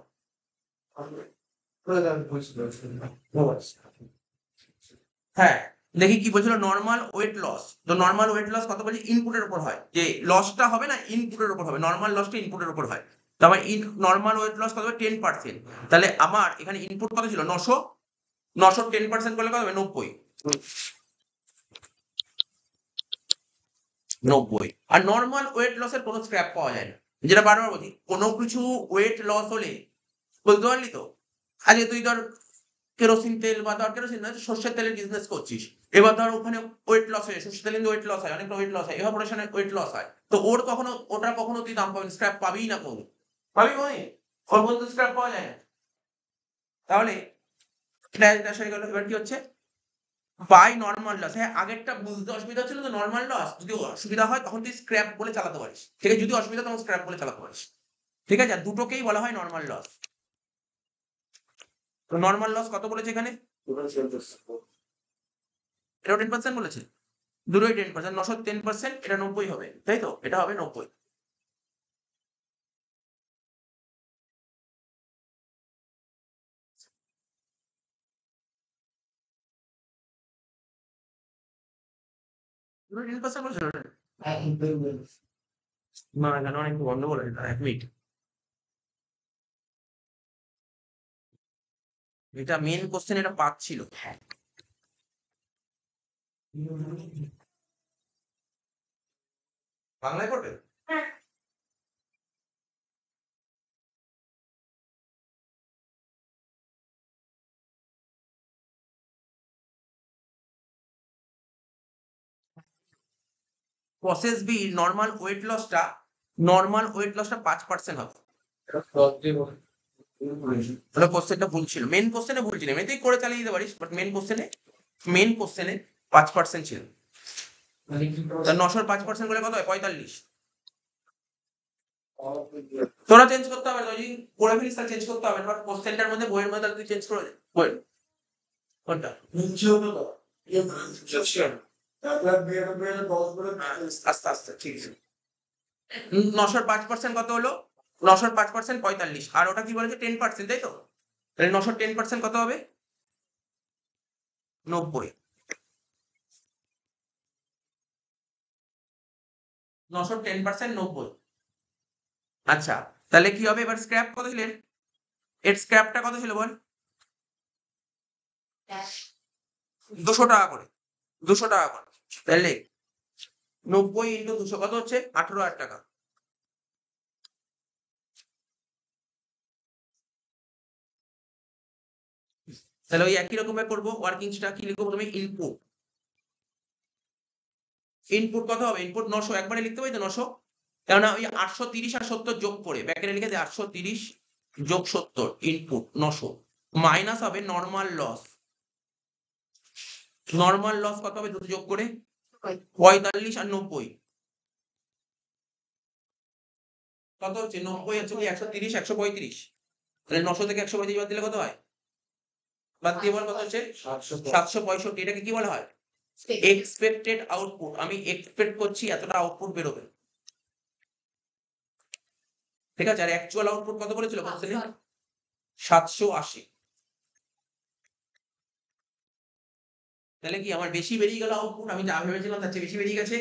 হ্যাঁ, দেখি কি বলছিল, নরমাল ওয়েট লস। তো নরমাল ওয়েট লস কত বলছে? ইনপুটের উপর হয়, যে লসটা হবে না ইনপুটের উপর হবে, নরমাল লসটা ইনপুটের উপর হয়। তো আমার নরমাল ওয়েট লস কত হবে? 10%। তাহলে আমার এখানে ইনপুট কত ছিল? 900, 900 10% করলে কত হবে? 90, 90। আর নরমাল ওয়েট লসের কোনো স্ক্র্যাপ পাওয়া যায় না, যেটা বারবার বলছি, কোনো কিছু ওয়েট লস হলে, বুঝতে পারলি তো? আজকে তুই ধর কেরোসিন তেল বা ধর কেরোসিন না, সর্ষের তেলের বিজনেস করছিস, এবার ধর ওখানে ওয়েট লস হয়, সর্ষের তেলে ওয়েট লস হয়, অনেকটা ওয়েট লস হয়, এভাপোরেশনে ওয়েট লস হয়, তো ওর কখনো, ওটা কখনো তুই দাম পাবি, স্ক্র্যাপ পাবিই না, কোনো পাবি মানে ওর মধ্যে স্ক্র্যাপ পাওয়া যায় না। তাহলে এটা হয়ে গেল। এবার কি হচ্ছে? By normal loss. হ্যাঁ, আগেরটা বুঝতে অসুবিধা ছিল, তো নরমাল লস যদি অসুবিধা হয় তখন তুই স্ক্র্যাপ বলে চালাতে পারিস, ঠিক আছে? যদি অসুবিধা তখন স্ক্র্যাপ বলে চালাতে পারিস, ঠিক আছে? আর দুটোকেই বলা হয় নরমাল লস। তো নরমাল লস কত বলেছে এখানে? এটাও 10% বলেছে, দুটোই 10%, 900 10%, এটা 90 হবে, তাই তো? এটা হবে 90। দুটো 10% বলেছে না? না, এখানে অনেক গন্ডগোল আছে, 1 মিনিট। এটা মেন কোশ্চেন, এটা পাচ্ছিল। বাংলায় করবে? প্রসেস বি নরমাল ওয়েট লসটা, 5% হবে। তাহলে কোশ্চেনটা ভুল ছিল, মেন কোশ্চেনে ভুল ছিল, এমনিতেই করে চালিয়ে দিতে পারিস, বাট মেন কোশ্চেনে 5% ছিল। তা 900 5% করলে কত হয়? 45। তোরা চেঞ্জ করতে হবে না, যদি করে ফেলিস তাহলে চেঞ্জ করতে হবে না, বাট কোশ্চেনটার মধ্যে বইয়ের মধ্যে তুই চেঞ্জ করে দে। বইয়ের কোনটা? আস্তে আস্তে ঠিক আছে। 905% কত হলো? 905% 45, আর ওটা কি বলেছে 10%, তাই তো? তাহলে 910% কত হবে? 90। 910% 90। আচ্ছা, তাহলে কি হবে এবার? স্ক্র্যাপ কত ছিল এর? এর স্ক্র্যাপটা কত ছিল বল? 200 টাকা করে। 200 টাকা করে। তাহলে 90 ইন্টু 200 কত হচ্ছে? 18,000 টাকা। তাহলে ওই একই রকমের করবো। ওয়ার্কিংসটা কি লিখবো প্রথমে? ইনপুট। ইনপুট কত হবে? ইনপুট 900 একবারে লিখতে পারি তো 900? কেননা ওই 830 আর 70 যোগ করে ব্র্যাকেটে লিখে দিই 830 যোগ 70 ইনপুট 900 মাইনাস হবে নরমাল লস। নরমাল লস কত হবে দুটো যোগ করে? 45 আর 90 কত হচ্ছে? 90 হচ্ছে 130 135। তাহলে 900 থেকে 135 বাদ দিলে কত হয়? বাদ দিয়ে বল কত হচ্ছে? 765। এটাকে কি বলা হয়? Expected output. আমি এক্সপেক্ট করছি এতটা আউটপুট বেরোবে, ঠিক আছে? আর অ্যাকচুয়াল আউটপুট কত বলেছিল? 780। তাহলে কি আমার বেশি বেরিয়ে গেল আউটপুট? আমি যা ভেবেছিলাম তার চেয়ে বেশি বেরিয়ে গেছে।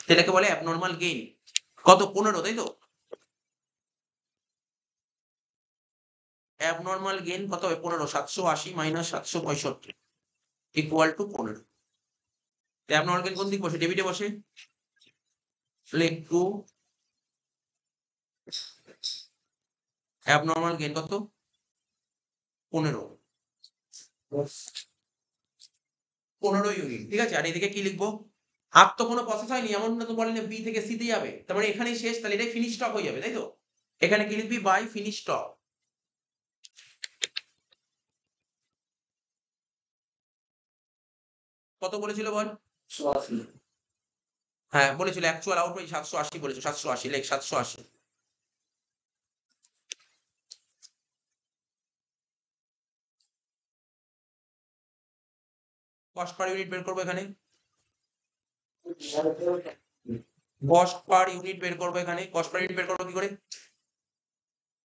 সেটাকে বলে অ্যাবনরমাল গেইন। কত? 15, তাই তো? অ্যাবনরমাল গেইন কত হবে? 15। 780 minus 765 equal to 15। Abnormal gain কোন দিক বসে? ডেবিটে বসে। লেখ 2। অ্যাবনরমাল গেইন কত? 15। 15 ইউনিট, ঠিক আছে? আর এদিকে কি লিখবো? আর তো কোনো প্রসেস হয়নি, এমন না তো বলেন বি থেকে সি তে যাবে, তার মানে এখানেই শেষ। তাহলে এটাই ফিনিশ স্টক হয়ে যাবে, তাই তো? এখানে কি লিখবি? By finish stock. কত বলেছিল বল? হ্যাঁ বলেছিল অ্যাকচুয়াল আউটপুট 780 বলেছিল। 780 লেখ 780। কস্ট পার ইউনিট বের করবো এখানে। কস্ট পার ইউনিট বের করবো এখানে। কস্ট পার ইউনিট বের করবো কি করে?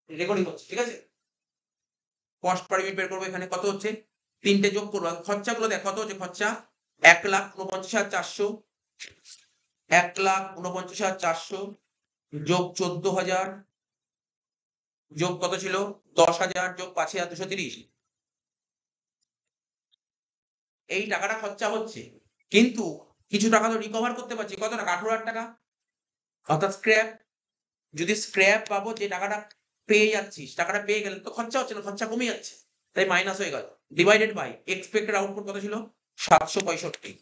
রেকর্ডিং হচ্ছে, ঠিক আছে? কস্ট পার ইউনিট বের করবো এখানে। কত হচ্ছে? তিনটে যোগ করবো। খরচাগুলো দেখ কত হচ্ছে খরচা? 1,49,400। 1,49,400 যোগ 14,000 যোগ কত ছিল? 10,000 যোগ 5,230। এই টাকাটা খরচা হচ্ছে, কিন্তু কিছু টাকা তো রিকভার করতে পারছি। কত টাকা? 18,000 টাকা। অর্থাৎ স্ক্র্যাপ। যদি স্ক্র্যাপ পাবো, যে টাকাটা পেয়ে যাচ্ছিস, টাকাটা পেয়ে গেলে তো খরচা হচ্ছে না, খরচা কমে যাচ্ছে, তাই মাইনাস হয়ে গেল। ডিভাইডেড বাই এক্সপেক্টেড আউটপুট কত ছিল? 765।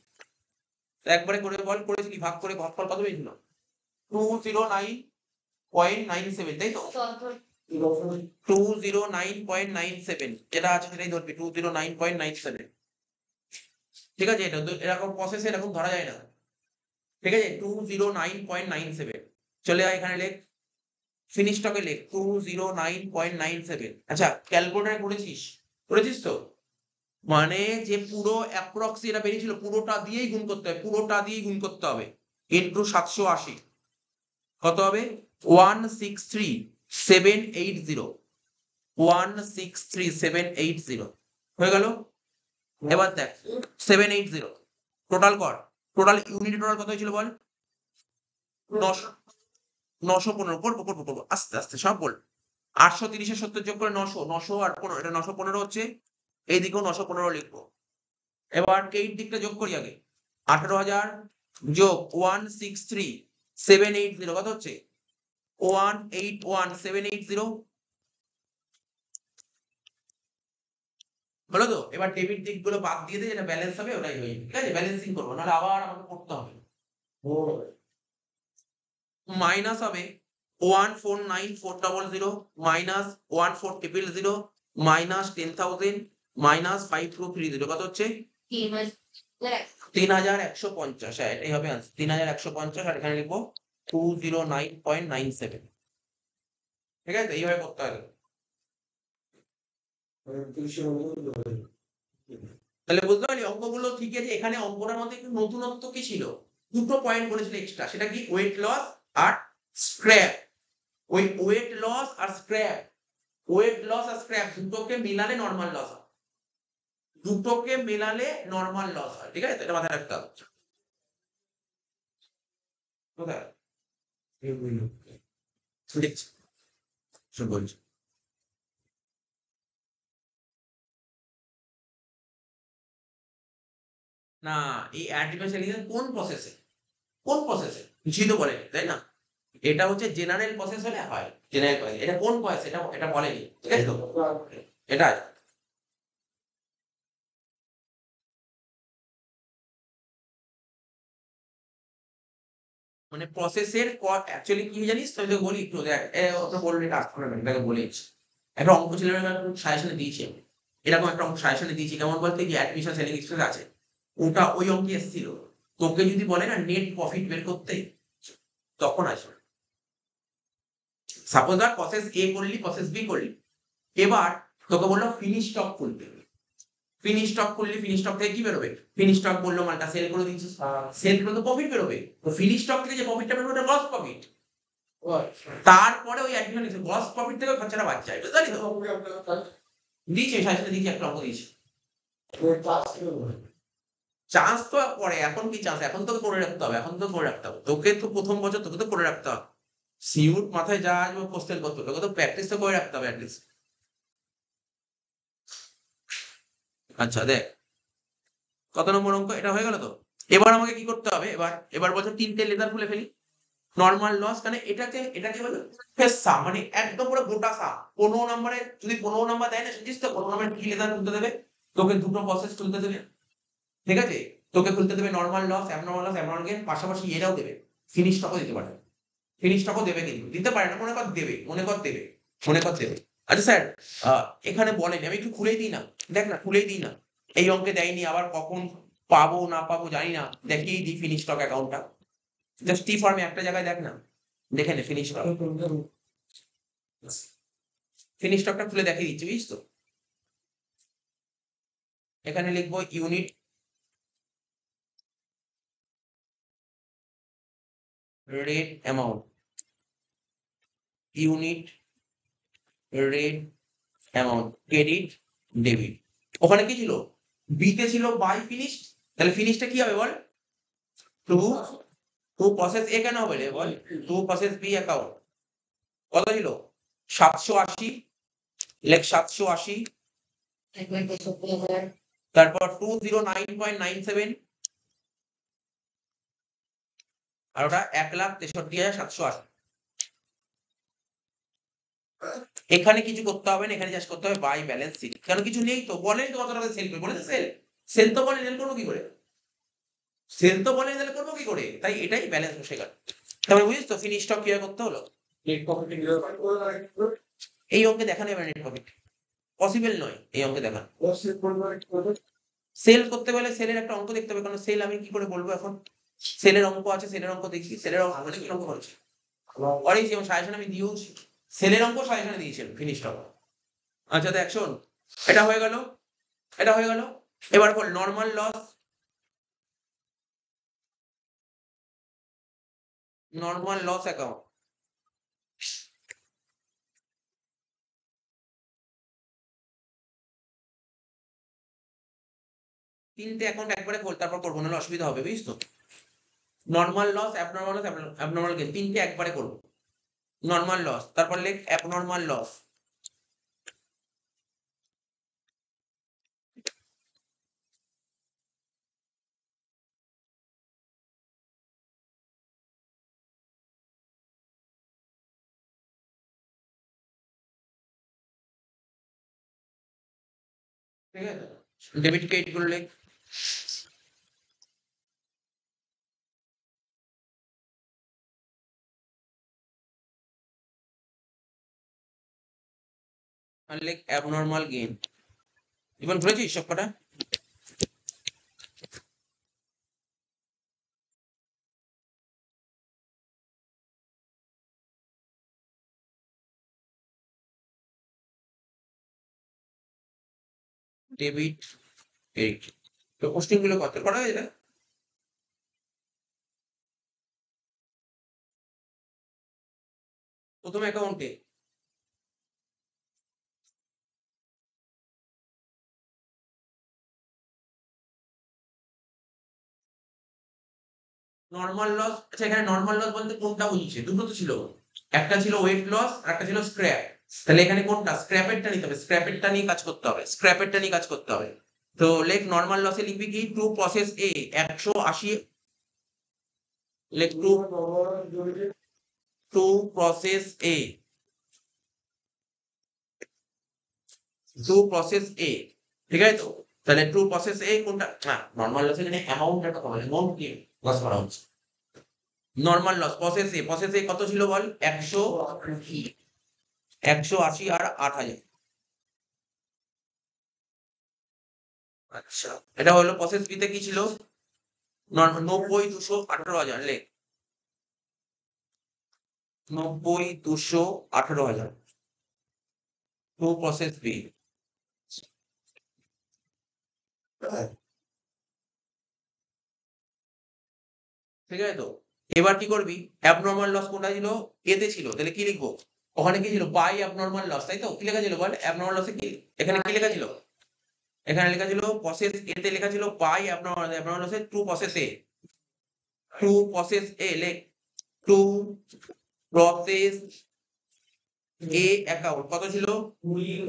একবারে করে বল, করেছিলি ভাগ করে ভাগফল কত পেয়েছিল? 209.97, তাই তো? 209.97 যেটা আছে সেটাই ধরবি। 209.97, ঠিক আছে? এটা তো এরকম প্রসেসে এরকম ধরা যায় না, ঠিক আছে? 209.97 চলে আয় এখানে লেখ। ফিনিশ স্টকে লেখ 209.97। আচ্ছা, ক্যালকুলেটর করেছিস? করেছিস তো? মানে যে পুরো অ্যাপ্রক্সি এটা বেরিয়েছিল, পুরোটা দিয়েই গুণ করতে হবে, পুরোটা দিয়েই গুণ করতে হবে। ইন্টু 780 কত হবে? 163,780। 163,780 হয়ে গেল। এবার দেখ 780 টোটাল কর। টোটাল ইউনিট টোটাল কত হয়েছিল বল? 915। করবো করবো করবো, আস্তে আস্তে সব বল। 830 70 যোগ করে 900। 900 আর 15, এটা 915 হচ্ছে। এইদিকেও 915 লিখবো। এবার এই দিকটা যোগ করি আগে। 18,000 যোগ 163,780 কত হচ্ছে? 181,780 হলো তো? এবার ডেবিট দিকগুলো বাদ দিয়ে দিয়ে যেটা ব্যালেন্স হবে ওটাই হয়ে যাবে, ঠিক আছে? ব্যালেন্সিং করবো, নাহলে আবার আমাকে করতে হবে। মাইনাস হবে 149,400 মাইনাস 14,000 মাইনাস 10,000 মাইনাস 5,230 কত হচ্ছে? 3,150। হ্যাঁ এটাই হবে আনসার, 3,150। আর এখানে লিখবো 209.97, ঠিক আছে? এইভাবে করতে হবে। তাহলে বুঝতে পারলি অঙ্কগুলো ঠিক আছে। এখানে অঙ্কটার মধ্যে একটু নতুনত্ব কি ছিল, দুটো পয়েন্ট বলেছিল এক্সট্রা, সেটা কি ওয়েট লস আর স্ক্র্যাপ। ওই ওয়েট লস আর স্ক্র্যাপ, ওয়েট লস আর স্ক্র্যাপ দুটোকে মিলালে নর্মাল লস হয়, দুটোকে মেলালে নর্মাল লস হয়, ঠিক আছে? এটা মাথায় রাখতে হবে। কোথায় দেখছি, শোন বলছি। না, এই আর্টিফিশিয়াল ইন্টেলিজেন্স কোন প্রসেসে, কোন প্রসেসে কিছুই তো বলেনি, তাই না? এটা হচ্ছে জেনারেল প্রসেস হলে হয়, জেনারেল প্রসেস। এটা কোন প্রসেস এটা এটা বলেনি, ঠিক আছে তো? এটা মানে প্রসেসের অ্যাকচুয়ালি কি জানিস তো, আমি তোকে বলি একটু দেখ, ওটা বললে কাজ করে না, এটাকে বলেছি। একটা অঙ্ক ছিল, সাজেশনে দিয়েছি আমি। এরকম একটা অঙ্ক সাজেশনে দিয়েছি, কেমন বলতে কি অ্যাডমিশন সেলিং এক্সপেন্স আছে, ওটা ওই অঙ্কে এসেছিল। তোকে যদি বলে না নেট প্রফিট বের করতে, তখন আসবে। সাপোজ ধর প্রসেস এ করলি, প্রসেস বি করলি, এবার তোকে বললো ফিনিশ স্টক খুলতে। ফিনিশ স্টক করলি, ফিনিশ স্টক থেকে কি বেরোবে? ফিনিশ স্টক বললো মালটা সেল করে দিচ্ছিস, সেল করে তো প্রফিট বেরোবে। তো ফিনিশ স্টক থেকে যে প্রফিটটা বেরোবে ওটা গ্রস প্রফিট। তারপরে ওই অ্যাডমিশন গ্রস প্রফিট থেকে খরচাটা বাদ যায়, বুঝতে পারলি তো? দিয়েছি সাথে দিয়েছি, একটা অঙ্ক দিয়েছি। চান্স তো পরে, এখন কি চান্স, এখন তোকে করে রাখতে হবে, এখন তো করে রাখতে হবে, তোকে তো প্রথম বছর তোকে তো করে রাখতে হবে। সিউট মাথায় যা আসবে কোশ্চেন করতে, তোকে তো প্র্যাকটিস তো করে রাখতে হবে অ্যাটলিস্ট। আচ্ছা দেখ, কত নম্বর অঙ্ক এটা হয়ে গেল তো? এবার আমাকে কি করতে হবে, এবার এবার বলছো তিনটে লেদার খুলে ফেলি। নর্মাল লস, মানে এটাকে বলে সাম, মানে একদম পুরো গোটা সাম। 15 নম্বরে যদি 15 নম্বর দেয় না, সেটিস তো 15 নম্বরে কি লেদার খুলতে দেবে? তোকে দুটো প্রসেস খুলতে দেবে, ঠিক আছে? তোকে খুলতে দেবে নর্মাল লস, অ্যাবনর্মাল গেইন, পাশাপাশি এরাও দেবে, ফিনিশ স্টকও দিতে পারে। ফিনিশ স্টকও দেবে, কিন্তু দিতে পারে না, মনে কর দেবে, মনে কর দেবে, মনে কর দেবে। আচ্ছা স্যার, এখানে বলেনি, আমি একটু খুলেই দিই না, দেখ না খুলেই দিই না। এই অঙ্কে দেয়নি, আবার কখন পাবো না পাবো জানি না, দেখিয়ে দিই ফিনিশ স্টক অ্যাকাউন্টটা। জাস্ট টি ফর্মে একটা জায়গায় দেখ না, দেখে নে ফিনিশ স্টক। ফিনিশ স্টকটা খুলে দেখিয়ে দিচ্ছি, বুঝিস তো? এখানে লিখবো unit rate amount, unit rate amount, credit debit. ওখানে কি ছিল? বিতে ছিল বাই ফিনিশ, তাহলে ফিনিশটা কি হবে বল? টু টু প্রসেস এ কেন হবে রে বল? To process B account. কত ছিল? 780, লেখ 780, তারপর 209.97, আর ওটা 1,63,780। এখানে কিছু করতে হবে না, এখানে জাস্ট করতে হবে বাই ব্যালেন্স শিট। কেন কিছু নেই তো, বলেনি তো কত টাকা সেল করবে, বলেছে সেল, সেল তো বলে, সেল করবো কি করে? সেল তো বলে, সেল করবো কি করে? তাই এটাই ব্যালেন্স বসে গেল। তারপরে বুঝিস তো ফিনিশ স্টক কিভাবে করতে হলো? এই অঙ্কে দেখানো যাবে নেট প্রফিট, পসিবল নয় এই অঙ্কে দেখানো। সেল করতে গেলে সেলের একটা অঙ্ক দেখতে হবে, কারণ সেল আমি কি করে বলবো এখন? সেলের অঙ্ক আছে, সেলের অঙ্ক দেখি, সেলের অঙ্ক মানে কি অঙ্ক হচ্ছে করেছি, এবং সাজেশন আমি দিয়েওছি, সেলের অঙ্ক সাজেশনে দিয়েছেন ফিনিশ স্টক। আচ্ছা দেখ শোন, এটা হয়ে গেল, এটা হয়ে গেল। এবার বল normal loss, normal loss account. তিনটে অ্যাকাউন্ট একবারে খোল, তারপর করবো, নাহলে অসুবিধা হবে, বুঝিস তো? Normal loss, abnormal loss, abnormal gain, তিনটে একবারে করবো। নর্মাল লস, তারপর লেখ অ্যাবনর্মাল লস। ঠিক আছে, ডেবিট ক্রেডিট গুলো লেখ। আর লেখ অ্যাবনর্মাল গেইন। এবার বুঝেছিস সব কটা? ডেবিট ক্রেডিট, তো পোস্টিং গুলো কত করা হয়ে যায়? প্রথম অ্যাকাউন্টে নর্মাল লস। আচ্ছা, এখানে নর্মাল লস বলতে কোনটা বুঝছে? দুটো তো ছিল, একটা ছিল ওয়েট লস আর একটা ছিল স্ক্র্যাপ। তাহলে এখানে কোনটা? স্ক্র্যাপেরটা নিতে হবে, স্ক্র্যাপেরটা নিয়ে কাজ করতে হবে, স্ক্র্যাপেরটা নিয়ে কাজ করতে হবে। তো লেখ নর্মাল লসে লিখবি কি টু প্রসেস এ 180, লেখ to process A, to process A, ঠিক আছে তো? তাহলে টু প্রসেস এ কোনটা? হ্যাঁ, নর্মাল লসের এখানে অ্যামাউন্টের কথা বলে, অ্যামাউন্ট কি লস করা হচ্ছে। নর্মাল লস প্রসেস এ, প্রসেস এ কত ছিল বল? 180 আর 8000। আচ্ছা, এটা হলো প্রসেস বি তে কি ছিল? 90, 200, 18,000। লেখ 90, 200, 18,000 টু প্রসেস বি। ঠিক আছে তো? এবার কি করবি? অ্যাবনর্মাল লস কোনটা ছিল? এতে ছিল, তাহলে কি লিখবো? ওখানে কি ছিল? বাই অ্যাবনর্মাল লস, তাই তো? কি লেখা ছিল বল? অ্যাবনর্মাল লসে কি এখানে কি লেখা ছিল? এখানে লেখা ছিল প্রসেস এতে লেখা ছিল বাই অ্যাবনর্মাল লসে to process A, to process A. লেখ টু প্রসেস এ অ্যাকাউন্ট কত ছিল? 20,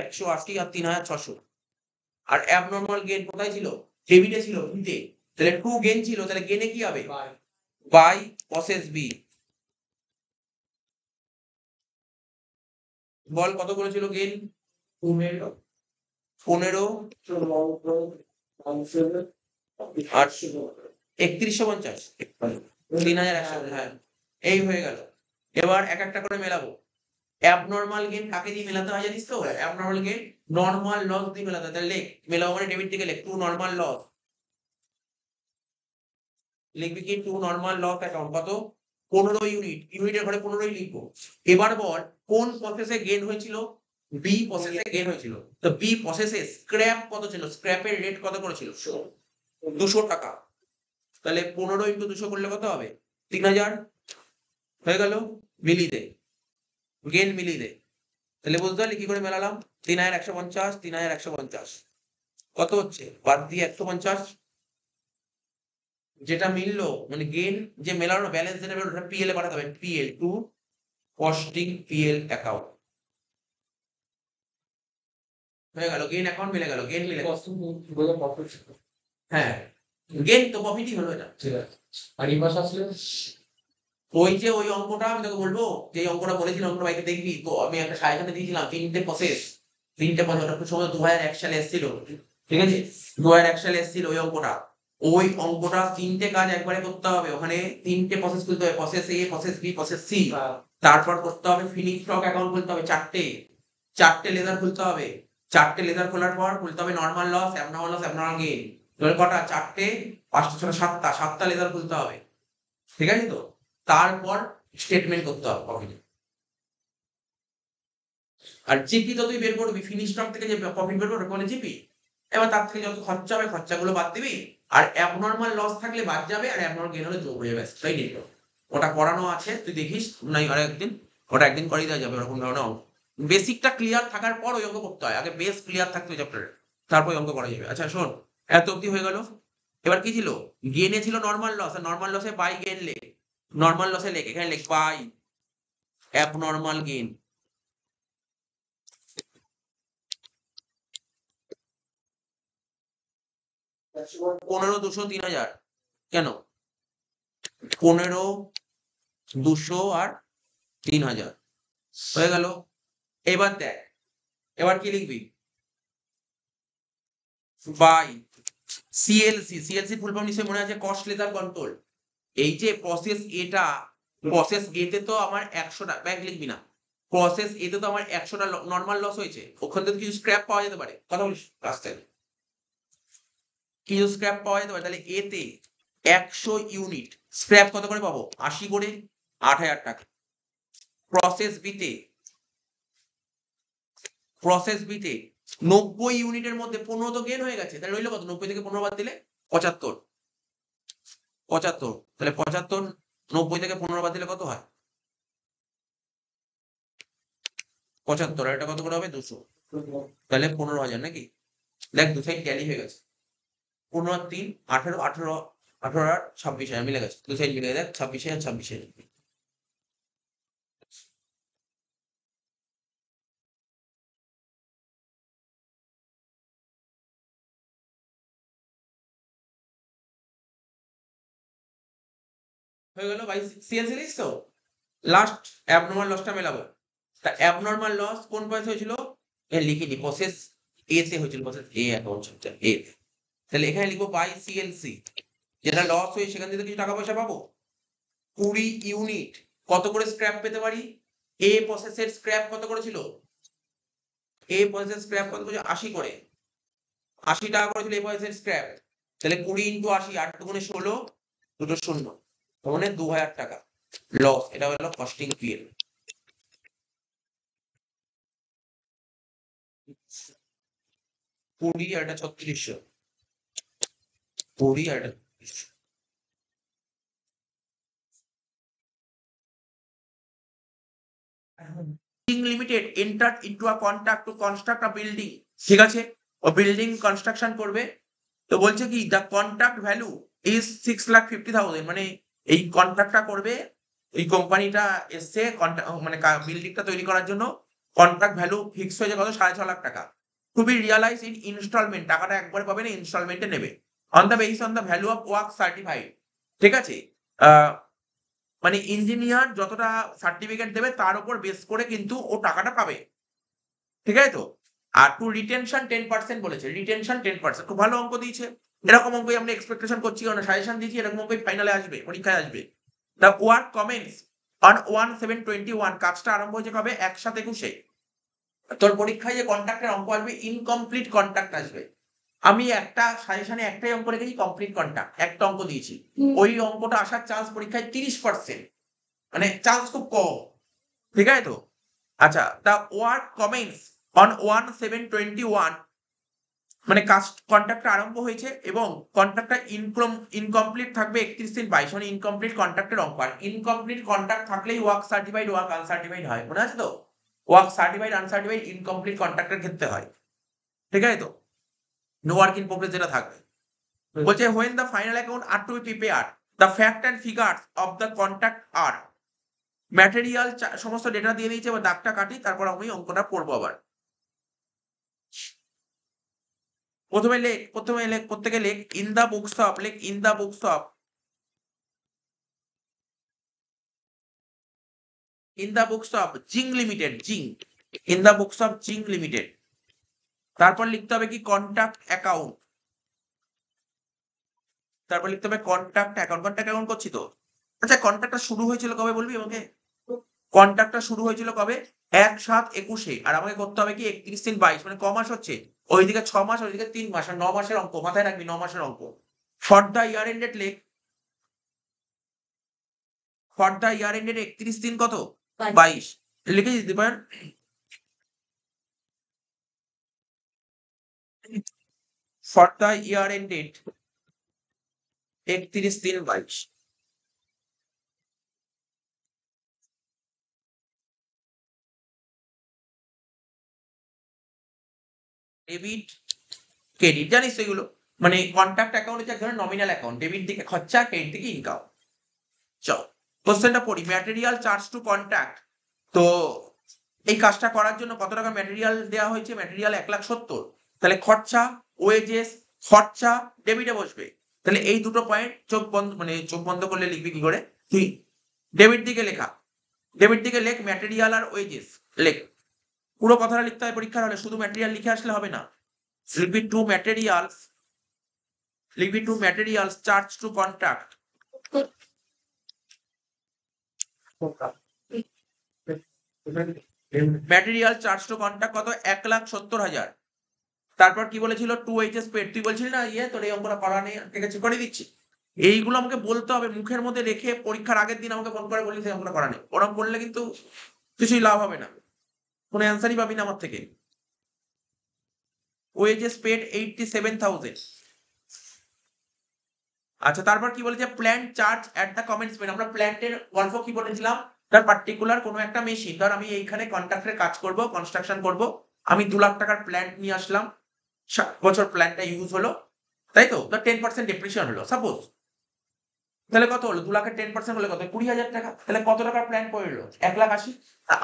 180 আর 3,600। আর অ্যাবনর্মাল গেন কোথায় ছিল? ডেবিটে ছিল, বিতে। তাহলে টু গেন ছিল, তাহলে গেনে কি হবে? By process B. বল কত করেছিল গেন? 15, আর 3150, 3,100। হ্যাঁ, এই হয়ে গেল। এবার এক একটা করে মেলাবো। অ্যাবনর্মাল গেন কাকে দিয়ে মেলাতে হয় জানিস তো? অ্যাবনর্মাল গেন নর্মাল লস দিয়ে মেলাতে হয়। তাহলে লেখ, মেলাবো মানে ডেবিট থেকে লেখ টু নর্মাল লস। লিখবি কি? টু নর্মাল লস অ্যাকাউন্ট কত? 15 ইউনিট, ইউনিটের ঘরে 15ই লিখবো। এবার বল কোন প্রসেসে গেন হয়েছিল? বি প্রসেসে গেন হয়েছিল। তো বি প্রসেসে স্ক্র্যাপ কত ছিল? স্ক্র্যাপের রেট কত করেছিল? 200 টাকা। তাহলে 15 ইন্টু 200 করলে কত হবে? 3,000 হয়ে গেল। মিলিয়ে দে, গেন মিলিয়ে দে। তাহলে বুঝতে পারলি কি করে মেলালাম? 3,150, 3,150 কত হচ্ছে? বাদ দিয়ে 150, যেটা মিললো মানে গেন যে মেলানো ব্যালেন্স যেটা বেরোলো ওটা পিএল এ পাঠাতে হবে, PL to costing PL account. হয়ে গেল, গেন অ্যাকাউন্ট মিলে গেল, গেন মিলে গেল। হ্যাঁ, গেন তো প্রফিটই হলো এটা। ঠিক আছে, আর এই পাশে আসলে ওই যে ওই অঙ্কটা আমি তোকে বলবো, যে অঙ্কটা বলেছিলাম অঙ্কটা বাইকে দেখবি তো, আমি একটা সাজেশনে দিয়েছিলাম তিনটে প্রসেস, তিনটে প্রসেস। ওটা খুব সময় 2001 সালে এসেছিল, ঠিক আছে? 2001 সালে এসেছিল ওই অঙ্কটা। ওই অঙ্কটা তিনটে কাজ একবারে করতে হবে, ওখানে তিনটে প্রসেস খুলতে হবে, প্রসেস এ, প্রসেস বি, প্রসেস সি। তারপর করতে হবে ফিনিশ স্টক অ্যাকাউন্ট খুলতে হবে চারটে, চারটে লেজার খুলতে হবে। চারটে লেজার খোলার পর খুলতে হবে normal loss, abnormal loss, abnormal gain. এবার কটা? চারটে, পাঁচটা, ছটা, সাতটা, সাতটা লেজার খুলতে হবে, ঠিক আছে তো? তারপর স্টেটমেন্ট করতে হবে প্রফিট। আর জিপি তো তুই বের করবি ফিনিশ স্টক থেকে, যে প্রফিট বের করবে বলে জিপি। এবার তার থেকে যত খরচা হবে খরচাগুলো বাদ দিবি, আর অ্যাবনর্মাল লস থাকলে বাদ যাবে, আর অ্যাবনর্মাল গেইন হলে যোগ হয়ে যাবে, তাই নিল। ওটা করানো আছে, তুই দেখিস নাই আর একদিন, ওটা একদিন করিয়ে দেওয়া যাবে ওরকম ধরনের অঙ্ক। বেসিকটা ক্লিয়ার থাকার পর ওই অঙ্ক করতে হয়, আগে বেস ক্লিয়ার থাকতে হবে চ্যাপ্টারে, তারপর অঙ্ক করা যাবে। আচ্ছা শোন, এত অব্দি হয়ে গেল। এবার কি ছিল? গেনে ছিল নর্মাল লস, আর নর্মাল লসে বাই গেন লেখ। নর্মাল লসে লেখ, এখানে লেখ বাই অ্যাবনর্মাল গেইন। 15, 200, 3,000 কেন? 15, 200 আর 3,000 হয়ে গেল। এবার দেখ, এবার কি লিখবি? By CLC. CLC full form নিশ্চয়ই মনে আছে, কস্ট লেজার কন্ট্রোল। এই যে প্রসেস এটা, প্রসেস এতে তো আমার 100টা, ব্যাংক লিখবি না। প্রসেস এতে তো আমার 100টা নর্মাল লস হয়েছে, ওখান থেকে কিছু স্ক্র্যাপ পাওয়া যেতে পারে, কথা বলিস রাস্তায়, কিছু স্ক্র্যাপ পাওয়া যেতে পারে। তাহলে এতে 100 ইউনিট স্ক্র্যাপ কত করে পাবো? 80 করে, 8,000 টাকা। প্রসেস বিতে, প্রসেস বিতে 90 ইউনিটের মধ্যে 15 তো গেন হয়ে গেছে, তাহলে রইলো কত? 90 থেকে 15 বাদ দিলে 75। 75, তাহলে 75 90 থেকে 15 বাদ দিলে কত হয়? 75, আর এটা কত করে হবে? 200, তাহলে 15,000 নাকি? দেখ দু সাইড ট্যালি হয়ে গেছে। 15 আর 3 18, 18 18 আর 26,000 মিলে গেছে, দু সাইড মিলে দেখ 26,000 26,000। হয়ে গেল ভাই সিএল সিরিজ। তো লাস্ট অ্যাবনর্মাল লসটা মেলাবো। তা অ্যাবনর্মাল লস কোন পয়েন্ট হয়েছিল? লিখিনি, প্রসেস এ তে হয়েছিল, প্রসেস এ অ্যাকাউন্ট এ। তাহলে এখানে লিখবো বাই সিএলসি, যেটা লস হয়ে সেখান থেকে কিছু টাকা পয়সা পাবো। 20 ইউনিট কত করে স্ক্র্যাপ পেতে পারি? এ প্রসেসের স্ক্র্যাপ কত করে ছিল? এ প্রসেসের স্ক্র্যাপ কত করে? 80 করে, 80 টাকা করে ছিল এ প্রসেসের স্ক্র্যাপ। তাহলে 20 ইন্টু 80, 8 দুগুণে 16, দুটো শূন্য, মানে 2000 টাকা লস। এটা হলো কস্টিং পিএল। 20 আর এটা 3600, 20 আর এটা 3600। Limited entered into a contract two construct a building. ঠিক আছে, ও বিল্ডিং কনস্ট্রাকশন করবে। তো বলছে কি দ্য কন্ট্রাক্ট ভ্যালু ইজ 6,50,000, মানে এই কন্ট্রাক্টটা করবে এই কোম্পানিটা এসছে মানে বিল্ডিংটা তৈরি করার জন্য। কন্ট্রাক্ট ভ্যালু ফিক্স হয়েছে কত? 6.5 লাখ টাকা। To be realise in instalment, টাকাটা একবারে পাবে না, ইনস্টলমেন্টে নেবে। On the basis on the value of work certified. ঠিক আছে, মানে ইঞ্জিনিয়ার যতটা সার্টিফিকেট দেবে তার উপর বেস করে কিন্তু ও টাকাটা পাবে। ঠিক আছে তো? আর টু রিটেনশন 10% বলেছে, রিটেনশন 10%। খুব ভালো অঙ্ক দিয়েছে। এরকম অঙ্কই আমরা এক্সপেকটেশন করছি, সাজেশন দিয়েছি, এরকম অঙ্কই ফাইনালে আসবে, পরীক্ষায় আসবে। দ্য ওয়ার্ক কমেন্স অন 1/7/21, কাজটা আরম্ভ হয়েছে কবে? 1/7/21। তোর পরীক্ষায় যে কন্ট্রাক্টের অঙ্ক আসবে, ইনকমপ্লিট কন্ট্রাক্ট আসবে। আমি একটা সাজেশনে একটাই অঙ্ক রেখেছি, কমপ্লিট কন্ট্রাক্ট, একটা অঙ্ক দিয়েছি। ওই অঙ্কটা আসার চান্স পরীক্ষায় 30%, মানে চান্স খুব কম। ঠিক আছে তো? আচ্ছা, দ্য ওয়ার্ক কমেন্স অন 1/7/21, মানে কাজ কন্ট্রাক্টটা আরম্ভ হয়েছে এবং কন্ট্রাক্টটা ইনকমপ্লিট থাকবে 31/22, মানে ইনকমপ্লিট কন্ট্রাক্টের অঙ্ক। আর ইনকমপ্লিট কন্ট্রাক্ট থাকলেই ওয়ার্ক সার্টিফাইড, ওয়ার্ক আনসার্টিফাইড হয়, মনে আছে তো? ওয়ার্ক সার্টিফাইড আনসার্টিফাইড ইনকমপ্লিট কন্ট্রাক্টের ক্ষেত্রে হয়। ঠিক আছে তো? নো ওয়ার্ক ইন প্রোগ্রেস যেটা থাকবে। বলছে when the final account are to be prepared, the fact and figures of the contract are material, সমস্ত ডেটা দিয়ে দিয়েছে। এবার দাগটা কাটি, তারপর আমি অঙ্কটা পড়বো আবার। প্রথমে লেখ প্রত্যেকে লেখ ইন দা বুকস অফ, লেখ in the books of, in the books of Zing limited, Zing, in the books of Zing limited. তারপর লিখতে হবে কি? Contract account. তারপর লিখতে হবে কন্ট্রাক্ট অ্যাকাউন্ট। কন্ট্রাক্ট অ্যাকাউন্ট করছি তো। আচ্ছা, কন্ট্রাক্টটা শুরু হয়েছিল কবে বলবি আমাকে? কন্ট্রাক্টটা শুরু হয়েছিল কবে? 1/7/21, আর আমাকে করতে হবে কি? 31/22, মানে ক মাস হচ্ছে? ওইদিকে 6 মাস, ওইদিকে 3 মাস, আর 9 মাসের অঙ্ক মাথায় রাখবি, 9 মাসের অঙ্ক। ফর দা ইয়ার এন্ডেড লেখ, ফর দা ইয়ার এন্ডেড 31/3 কত? 22 লিখে দিতে পারেন। For the year ended 31/3/22। Debit credit জানিস এগুলো, মানে কন্ট্রাক্ট অ্যাকাউন্ট হচ্ছে এক ধরনের নমিনাল অ্যাকাউন্ট। ডেবিট দিকে খরচা, ক্রেডিট দিকে ইনকাম। চল কোশ্চেনটা পড়ি। Material charge to contract. তো এই কাজটা করার জন্য কত টাকা ম্যাটেরিয়াল দেওয়া হয়েছে? ম্যাটেরিয়াল 1,70,000। তাহলে খরচা, ওয়েজেস, খরচা ডেবিটে বসবে। তাহলে এই দুটো পয়েন্ট চোখ বন্ধ, মানে চোখ বন্ধ করলে লিখবি কি করে তুই? ডেবিট দিকে লেখা, ডেবিট দিকে লেখ ম্যাটেরিয়াল আর ওয়েজেস লেখ। পুরো কথাটা লিখতে হয় পরীক্ষার হলে, শুধু ম্যাটেরিয়াল লিখে আসলে হবে না। লিখবি টু ম্যাটেরিয়ালস, লিখবি to materials charge to contract. Material charge to contract কত? 1,70,000। তারপর কি বলেছিল? 2HS paid. তুই বলছিলি না তোর এই অঙ্কটা করা নেই, ঠিক আছে করে দিচ্ছি। এইগুলো আমাকে বলতে হবে, মুখের মধ্যে রেখে পরীক্ষার আগের দিন আমাকে ফোন করে বললি সেই অঙ্কটা করা নেই। ওরকম বললে কিন্তু কিছুই লাভ হবে না, কোনো অ্যান্সারই পাবি না আমার থেকে। Wages paid 87,000। আচ্ছা, তারপর কি বলেছে, plant charge at the commencement. আমরা প্ল্যান্টের গল্প কি বলেছিলাম, তার পার্টিকুলার কোনো একটা মেশিন, ধর আমি এইখানে কন্ট্রাক্টরে কাজ করব, কনস্ট্রাকশন করব, আমি 2 লাখ টাকার প্ল্যান্ট নিয়ে আসলাম, 7 বছর প্ল্যান্টটা ইউজ হলো, তাই তো, 10% ডেপ্রিসিয়েশন হলো সাপোজ, তাহলে কত হলো, 2 লাখের 10% হলে কত, 20,000 টাকা। তাহলে কত টাকার প্ল্যান পড়লো, 1,80,000।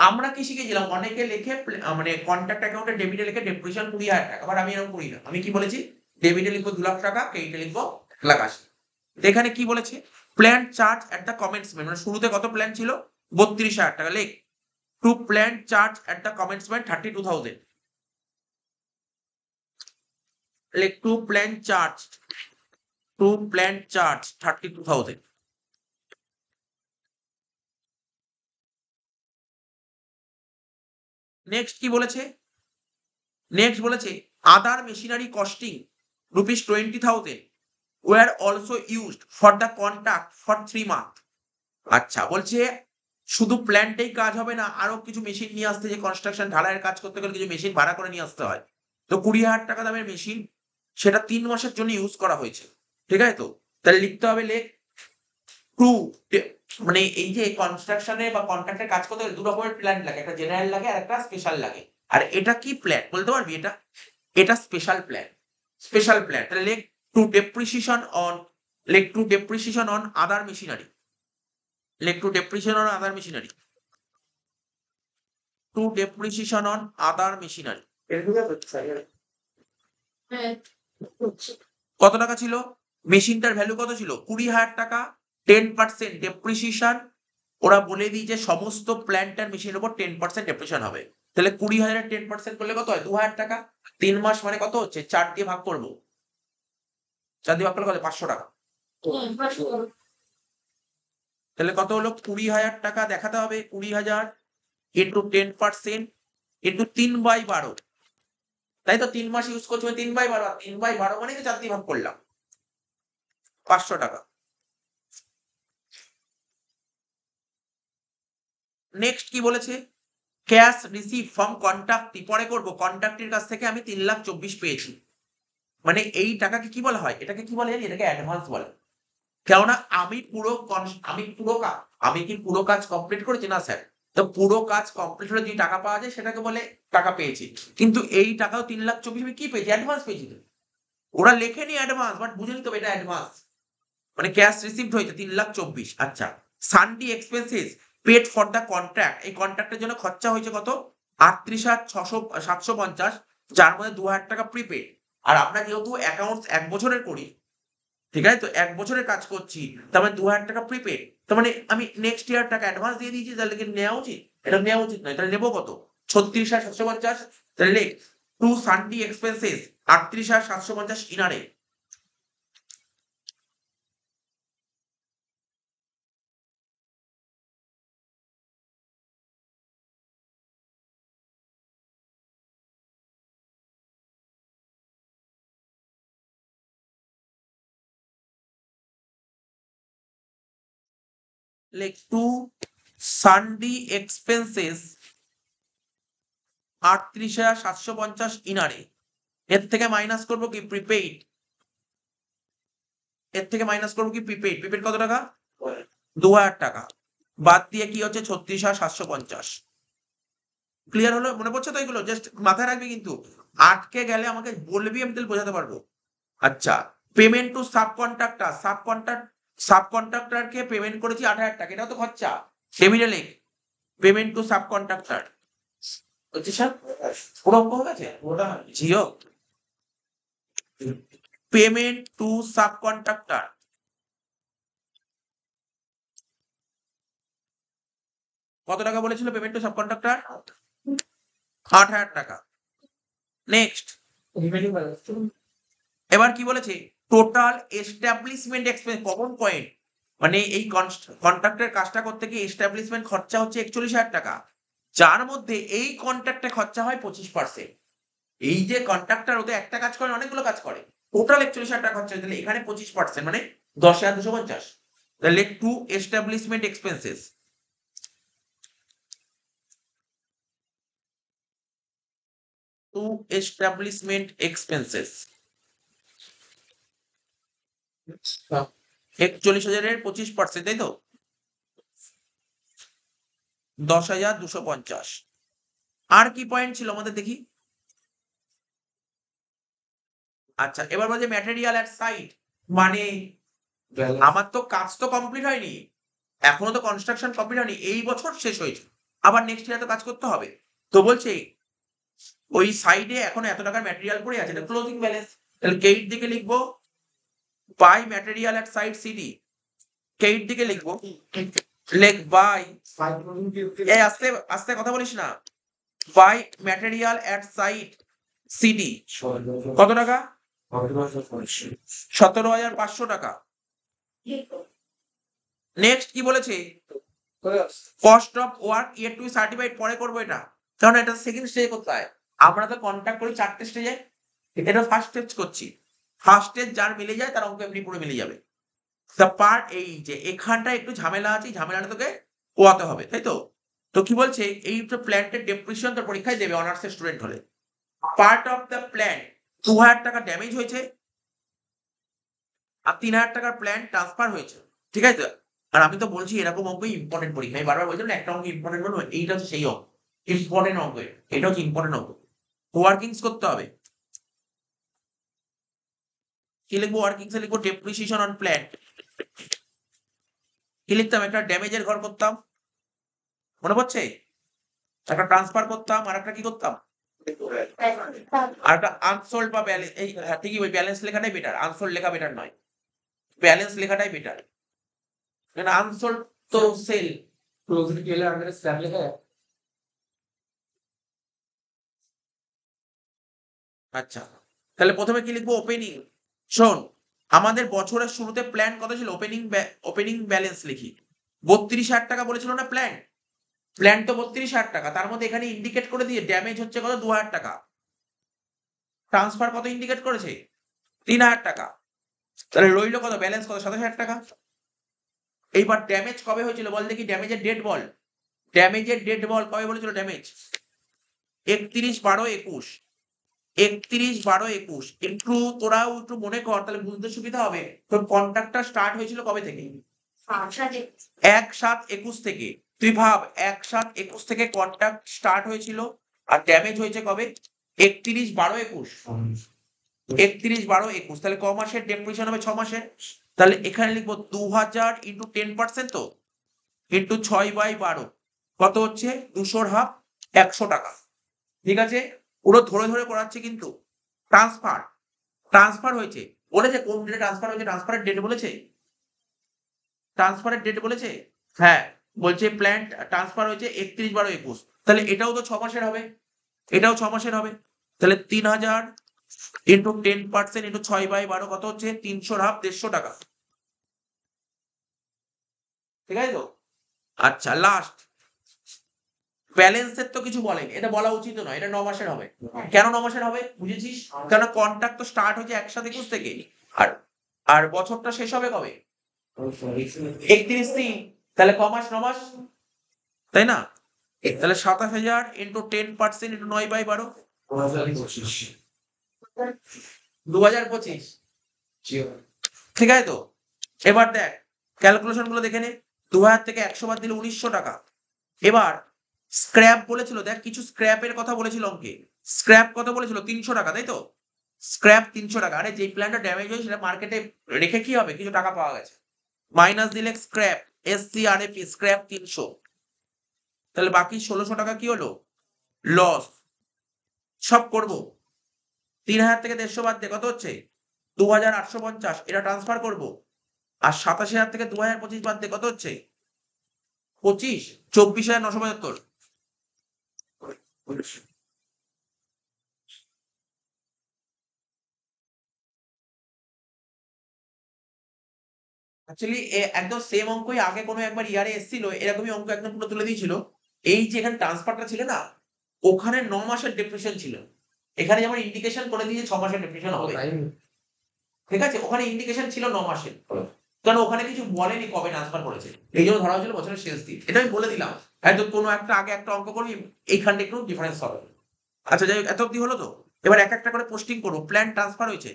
আমরা কি শিখেছিলাম, অনেকে লিখে মানে কন্ট্রাক্ট অ্যাকাউন্টে ডেবিটে লিখে ডেপ্রিসিয়েশন 20,000 টাকা, আবার আমি এরকম করি না। আমি কি বলেছি, ডেবিটে লিখবো 2 লাখ টাকা, ক্রেডিটে লিখবো 1,80,000। এখানে কি বলেছে, plan charge at the commencement, মানে শুরুতে কত প্ল্যান ছিল, 32,000 টাকা, লেখ to plan charge at the commencement 32,000, লেখ টু প্ল্যান চার্জ 32,000। নেক্সট কি বলেছে, নেক্সট বলেছে other machinery costing ₹20,000 were also used for the contract for 3 month. আচ্ছা, বলছে শুধু প্ল্যান্টেই কাজ হবে না, আরো কিছু মেশিন নিয়ে আসতে, যে কনস্ট্রাকশন ঢালাইয়ের কাজ করতে গেলে কিছু মেশিন ভাড়া করে নিয়ে আসতে হয়, তো 20,000 টাকা দামের মেশিন, সেটা 3 মাসের জন্য ইউজ করা হয়েছে, ঠিক আছে তো। তাহলে লিখতে হবে, লেখ টু, মানে এই যে কনস্ট্রাকশনে বা কন্ট্রাক্টের কাজ করতে গেলে 2 রকমের প্ল্যান্ট লাগে, একটা জেনারেল লাগে আর একটা স্পেশাল লাগে। আর এটা কি প্ল্যান বলতে পারবি, এটা স্পেশাল প্ল্যান। তাহলে লেখ টু ডেপ্রিসিয়েশন অন, লেখ to depreciation on other machinery, লেখ to depreciation on other machinery, to depreciation on other machinery. কত টাকা ছিল, মেশিনটার ভ্যালু কত ছিল, 20,000 টাকা, 10% ডেপ্রিসিয়েশন। ওরা বলে দিয়েছে সমস্ত প্ল্যান্টার মেশিনের উপর 10% ডেপ্রিসিয়েশন হবে। তাহলে 20,000 10% করলে কত হয়, 2,000 টাকা। 3 মাস মানে কত হচ্ছে, 4 দিয়ে ভাগ করবো, 4 দিয়ে ভাগ করলে কত, 500 টাকা। তাহলে কত হলো, 20,000 টাকা দেখাতে হবে, 20,000 ইন্টু 10% ইন্টু 3/12, তাই তো, 3 মাস ইউজ করছো, 3/12, 3/12 মানে 4 দিয়ে ভাগ করলাম, 500 টাকা। নেক্সট কি বলেছে, ক্যাশ রিসিভ ফ্রম কন্ট্রাক্টি, পরে করবো, কন্ট্রাক্টির কাছ থেকে আমি 3,24,000 পেয়েছি, মানে এই টাকাকে কি বলা হয়, এটাকে কি বলে জানি, এটাকে অ্যাডভান্স বলে। কেননা আমি কি পুরো কাজ কমপ্লিট করেছি না স্যার, তো পুরো কাজ কমপ্লিট হলে যে টাকা পাওয়া যায় সেটাকে বলে টাকা পেয়েছি। কিন্তু এই টাকাও 3,24,000 আমি কি পেয়েছি, অ্যাডভান্স পেয়েছি তো। ওরা লেখেনি অ্যাডভান্স, বাট বুঝে নিতে হবে এটা অ্যাডভান্স, মানে ক্যাশ রিসিভড হয়েছে 3,24,000। আচ্ছা, sundry expenses paid for the contract, এই কন্ট্রাক্টের জন্য খরচা হয়েছে কত, 38,750, যার মধ্যে 2,000 টাকা প্রিপেড। আর আমরা যেহেতু অ্যাকাউন্টস 1 বছরের করি, ঠিক আছে তো, 1 বছরের কাজ করছি, তার মানে 2,000 টাকা প্রিপেড, তার মানে আমি নেক্সট ইয়ার টাকা অ্যাডভান্স দিয়ে দিয়েছি, তাহলে কি নেওয়া উচিত, এটা নেওয়া উচিত নয়, তাহলে নেবো কত, 36,750। তাহলে লেখ টু সানডি এক্সপেন্সেস 38,750 ইনারে, লেখ টু সানডি এক্সপেন্সেস 38,750 ইনারে, এর থেকে মাইনাস করবো কি প্রিপেইড, প্রিপেইড কত টাকা, 2,000 টাকা, বাদ দিয়ে কি হচ্ছে 36,750। ক্লিয়ার হলো, মনে পড়ছে তো, এগুলো জাস্ট মাথায় রাখবি, কিন্তু আটকে গেলে আমাকে বলবি, আমি তাহলে বোঝাতে পারবো। আচ্ছা, পেমেন্ট টু সাবকন্ট্রাক্টরকে পেমেন্ট করেছি 8,000 টাকা, এটাও তো খরচা, ডেবিটে লেখ পেমেন্ট টু সাবকন্ট্রাক্টর, বুঝছিস স্যার, পুরো অঙ্ক হয়ে গেছে জিও, পেমেন্ট টু সাবকন্ট্রাক্টর, কত টাকা বলেছিল পেমেন্ট টু সাবকন্ট্রাক্টর, 8,000 টাকা। নেক্সট, এবার কি বলেছে, total establishment expense, common point, মানে এই কন্ট্রাক্টের কাজটা করতে গিয়ে এস্টাবলিশমেন্ট খরচা হচ্ছে 41,000 টাকা, যার মধ্যে এই কন্ট্রাক্টে খরচা হয় 25%। এই যে কন্ট্রাক্টর, ওদের একটা কাজ করে অনেকগুলো কাজ করে, টোটাল 41,000 টাকা খরচা, তাহলে এখানে 25% মানে 10,250। তাহলে to establishment expenses, to establishment expenses 41,000-এর 25%, তাই তো 10,250। আর কি পয়েন্ট ছিল আমাদের দেখি। আচ্ছা, এবার বলছে ম্যাটেরিয়াল অ্যাট সাইট, মানে আমার তো কাজ তো কমপ্লিট হয়নি, এখনো তো কনস্ট্রাকশন কমপ্লিট হয়নি, এই বছর শেষ হয়েছে, আবার নেক্সট ইয়ার তো কাজ করতে হবে। তো বলছে ওই সাইডে এখন এত টাকার ম্যাটেরিয়াল পড়ে আছে, ক্লোজিং ব্যালেন্স। তাহলে কেইট দিকে লিখবো by material at site CD, কেইট দিকে লিখবো লেখ বাই, এই আস্তে আস্তে কথা বলিস না, by material at site CD কত টাকা, 17,500 টাকা। নেক্সট কি বলেছে, cost of work yet to be certified, পরে করবো এটা, কারণ এটা সেকেন্ড স্টেজে করতে হয়। আমরা তো কন্ট্যাক্ট করি 4টে স্টেজে, এটা ফার্স্ট স্টেজ করছি। ফার্স্ট স্টেজ যার মিলে যায় তার অঙ্ক এমনি পুরো মিলে যাবে। দ্য পার্ট, এই যে এখানটা একটু ঝামেলা আছে, ঝামেলাটা তোকে পোয়াতে হবে, তাই তো। তো কি বলছে, এই তো প্ল্যান্টের ডেপ্রিসিয়েশন তোর পরীক্ষায় দেবে অনার্সের স্টুডেন্ট হলে। পার্ট অফ দ্য প্ল্যান্ট 2,000 টাকা ড্যামেজ হয়েছে, আর 3,000 টাকার প্ল্যান ট্রান্সফার হয়েছে, ঠিক আছে। আর আমি তো বলছি এরকম অঙ্ক ইম্পর্টেন্ট পরীক্ষা, আমি বারবার বলছি না একটা অঙ্ক ইম্পর্টেন্ট বলবো, এইটা হচ্ছে সেই অঙ্ক, ইম্পর্টেন্ট অঙ্ক, এটা হচ্ছে ইম্পর্টেন্ট অঙ্ক। ওয়ার্কিংস করতে হবে, কি লিখবো, ওয়ার্কিংস এ লিখবো ডেপ্রিসিয়েশন অন প্ল্যান, কি লিখতাম, একটা ড্যামেজের ঘর করতাম, মনে পড়ছে, একটা ট্রান্সফার করতাম, আর একটা কি করতাম, আর একটা আনসোল্ড বা ব্যালেন্স, এই ঠিকই, ওই ব্যালেন্স লেখাটাই বেটার, আনসোল্ড লেখা বেটার নয়, ব্যালেন্স লেখাটাই বেটার, কারণ আনসোল্ড তো সেল। আচ্ছা, তাহলে প্রথমে কি লিখবো, ওপেনিং। শোন, আমাদের বছরের শুরুতে প্ল্যান কত ছিল, ওপেনিং ব্যালেন্স লিখি, 32,000 টাকা বলেছিল না প্ল্যান, প্ল্যান তো 32,000 টাকা, তার মধ্যে এখানে ইন্ডিকেট করে দিয়ে ড্যামেজ হচ্ছে কত, 2,000 টাকা, ট্রান্সফার কত ইন্ডিকেট করেছে, 3,000 টাকা, তাহলে রইল কত, ব্যালেন্স কত, 27,000 টাকা। এইবার ড্যামেজ কবে হয়েছিল বল দেখি, ড্যামেজের ডেট বল, ড্যামেজের ডেট বল, কবে বলেছিল ড্যামেজ, 31/12/21, 31/12/21, একটু তোরাও একটু মনে কর, তাহলে বুঝতে সুবিধা হবে। তোর কন্ট্রাক্টটা স্টার্ট হয়েছিল কবে থেকে, 1/7/21 থেকে, তুই ভাব 1/7/21 থেকে কন্ট্রাক্ট স্টার্ট হয়েছিল, আর ড্যামেজ হয়েছে কবে, 31/12/21, 31/12/21, তাহলে ক মাসের ডেপ্রিসিয়েশন হবে, 6 মাসের। তাহলে এখানে লিখবো 2,000 ইন্টু 10%, তো ইন্টু 6/12 কত হচ্ছে, 200 হাফ 100 টাকা, ঠিক আছে। পুরো ধরে ধরে করাচ্ছে কিন্তু। ট্রান্সফার হয়েছে, বলেছে কোন ডেটে ট্রান্সফার হয়েছে, ট্রান্সফারের ডেট বলেছে, ট্রান্সফারের ডেট বলেছে, হ্যাঁ বলছে প্ল্যান্ট ট্রান্সফার হয়েছে 31/12/21, তাহলে এটাও তো 6 মাসের হবে, এটাও 6 মাসের হবে, তাহলে 3,000 ইন্টু 10% ইন্টু 6/12 কত হচ্ছে, 300 হাফ 150 টাকা, ঠিক আছে তো। আচ্ছা, লাস্ট ব্যালেন্সের তো কিছু বলেনি, এটা বলা উচিত নয়, এটা 9 মাসের হবে। কেন 9 মাসের হবে বুঝেছিস, কারণ কন্ট্রাক্ট তো স্টার্ট হয়েছে 1/7/21 থেকে, আর আর বছরটা শেষ হবে কবে, 31/3, তাহলে ক মাস, 9 মাস, তাই না। তাহলে 27,000 ইন্টু 10% ইন্টু 9/12, 2025, ঠিক আছে তো। এবার দেখ ক্যালকুলেশন গুলো দেখে নে, 2,000 থেকে 100 বাদ দিলে 1,900 টাকা। এবার স্ক্র্যাপ বলেছিল, দেখ কিছু স্ক্র্যাপের কথা বলেছিল অঙ্কে, স্ক্র্যাপ কত বলেছিল, 300 টাকা, তাই তো, স্ক্র্যাপ 300 টাকা। আরে যে প্ল্যানটা ড্যামেজ হয়েছে সেটা মার্কেটে রেখে কি হবে, কিছু টাকা পাওয়া গেছে, মাইনাস দিলে স্ক্র্যাপ, SCRAP, স্ক্র্যাপ 300, তাহলে বাকি 1,600 টাকা কি হলো, লস। সব করব, 3,000 থেকে 150 বাদ দিয়ে কত হচ্ছে, 2,850, এটা ট্রান্সফার করব, আর 87,000 থেকে 2,025 বাদ দিয়ে কত হচ্ছে, 25, 24,975। অ্যাকচুয়ালি একদম সেম অঙ্কই আগে কোনো একবার ইয়ারে এসেছিল, এরকমই অঙ্ক একদম পুরো তুলে দিয়েছিল। এই যে এখানে ট্রান্সফারটা ছিল না, ওখানে 9 মাসের ডেপ্রিসিয়েশন ছিল, এখানে যেমন ইন্ডিকেশন করে দিয়েছে 6 মাসের ডেপ্রিসিয়েশন হবে, ঠিক আছে, ওখানে ইন্ডিকেশন ছিল 9 মাসের, কারণ ওখানে কিছু বলেনি কবে ট্রান্সফার করেছে, এই জন্য ধরা হয়েছিল বছরের শেষ দিন, এটা আমি বলে দিলাম। একদম কোনো একটা আগে একটা অঙ্ক করবি, এইখানটা একটু ডিফারেন্স হবে। আচ্ছা যাই হোক, এত অব্দি হলো তো। এবার এক একটা করে পোস্টিং করবো। প্ল্যান ট্রান্সফার হয়েছে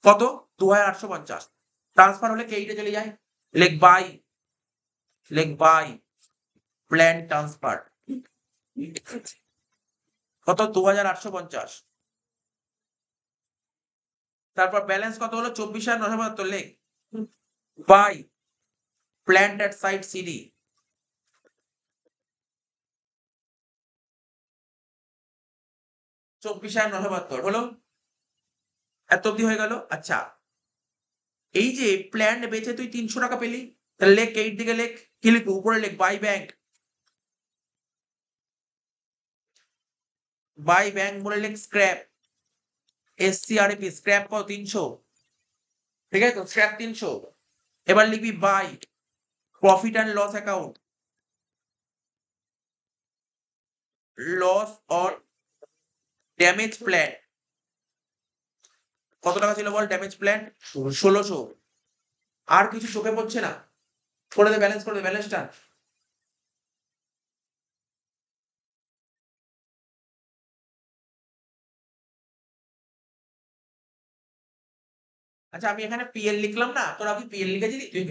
কত? 2850। ট্রান্সফার হলে কেইটে চলে যায়, লেখ বাই প্ল্যান ট্রান্সফার কত? 2850। তারপর ব্যালেন্স কত হলো? 24,972। লেখ by plant at site CD 24,972 হলো। এত অব্দি হয়ে গেল। আচ্ছা, এই যে প্ল্যান্ট বেচে তুই 300 টাকা পেলি, তাহলে লেখ এইট দিকে লেখ, কি লিখবো? উপরে লেখ বাই ব্যাংক বলে লেখ স্ক্র্যাপ, SCRAP, স্ক্র্যাপ কত? 300। ঠিক আছে তো, স্ক্র্যাপ 300। এবার লিখবি by profit and loss account, loss on damage plan. কত টাকা ছিল বল ড্যামেজ প্ল্যান? 1600। আর কিছু চোখে পড়ছে না? করে দে ব্যালেন্স, করে দে ব্যালেন্সটা। আচ্ছা আমি এখানে পিএল লিখলাম না, তোরা কি পিএল লিখেছিলি? তুই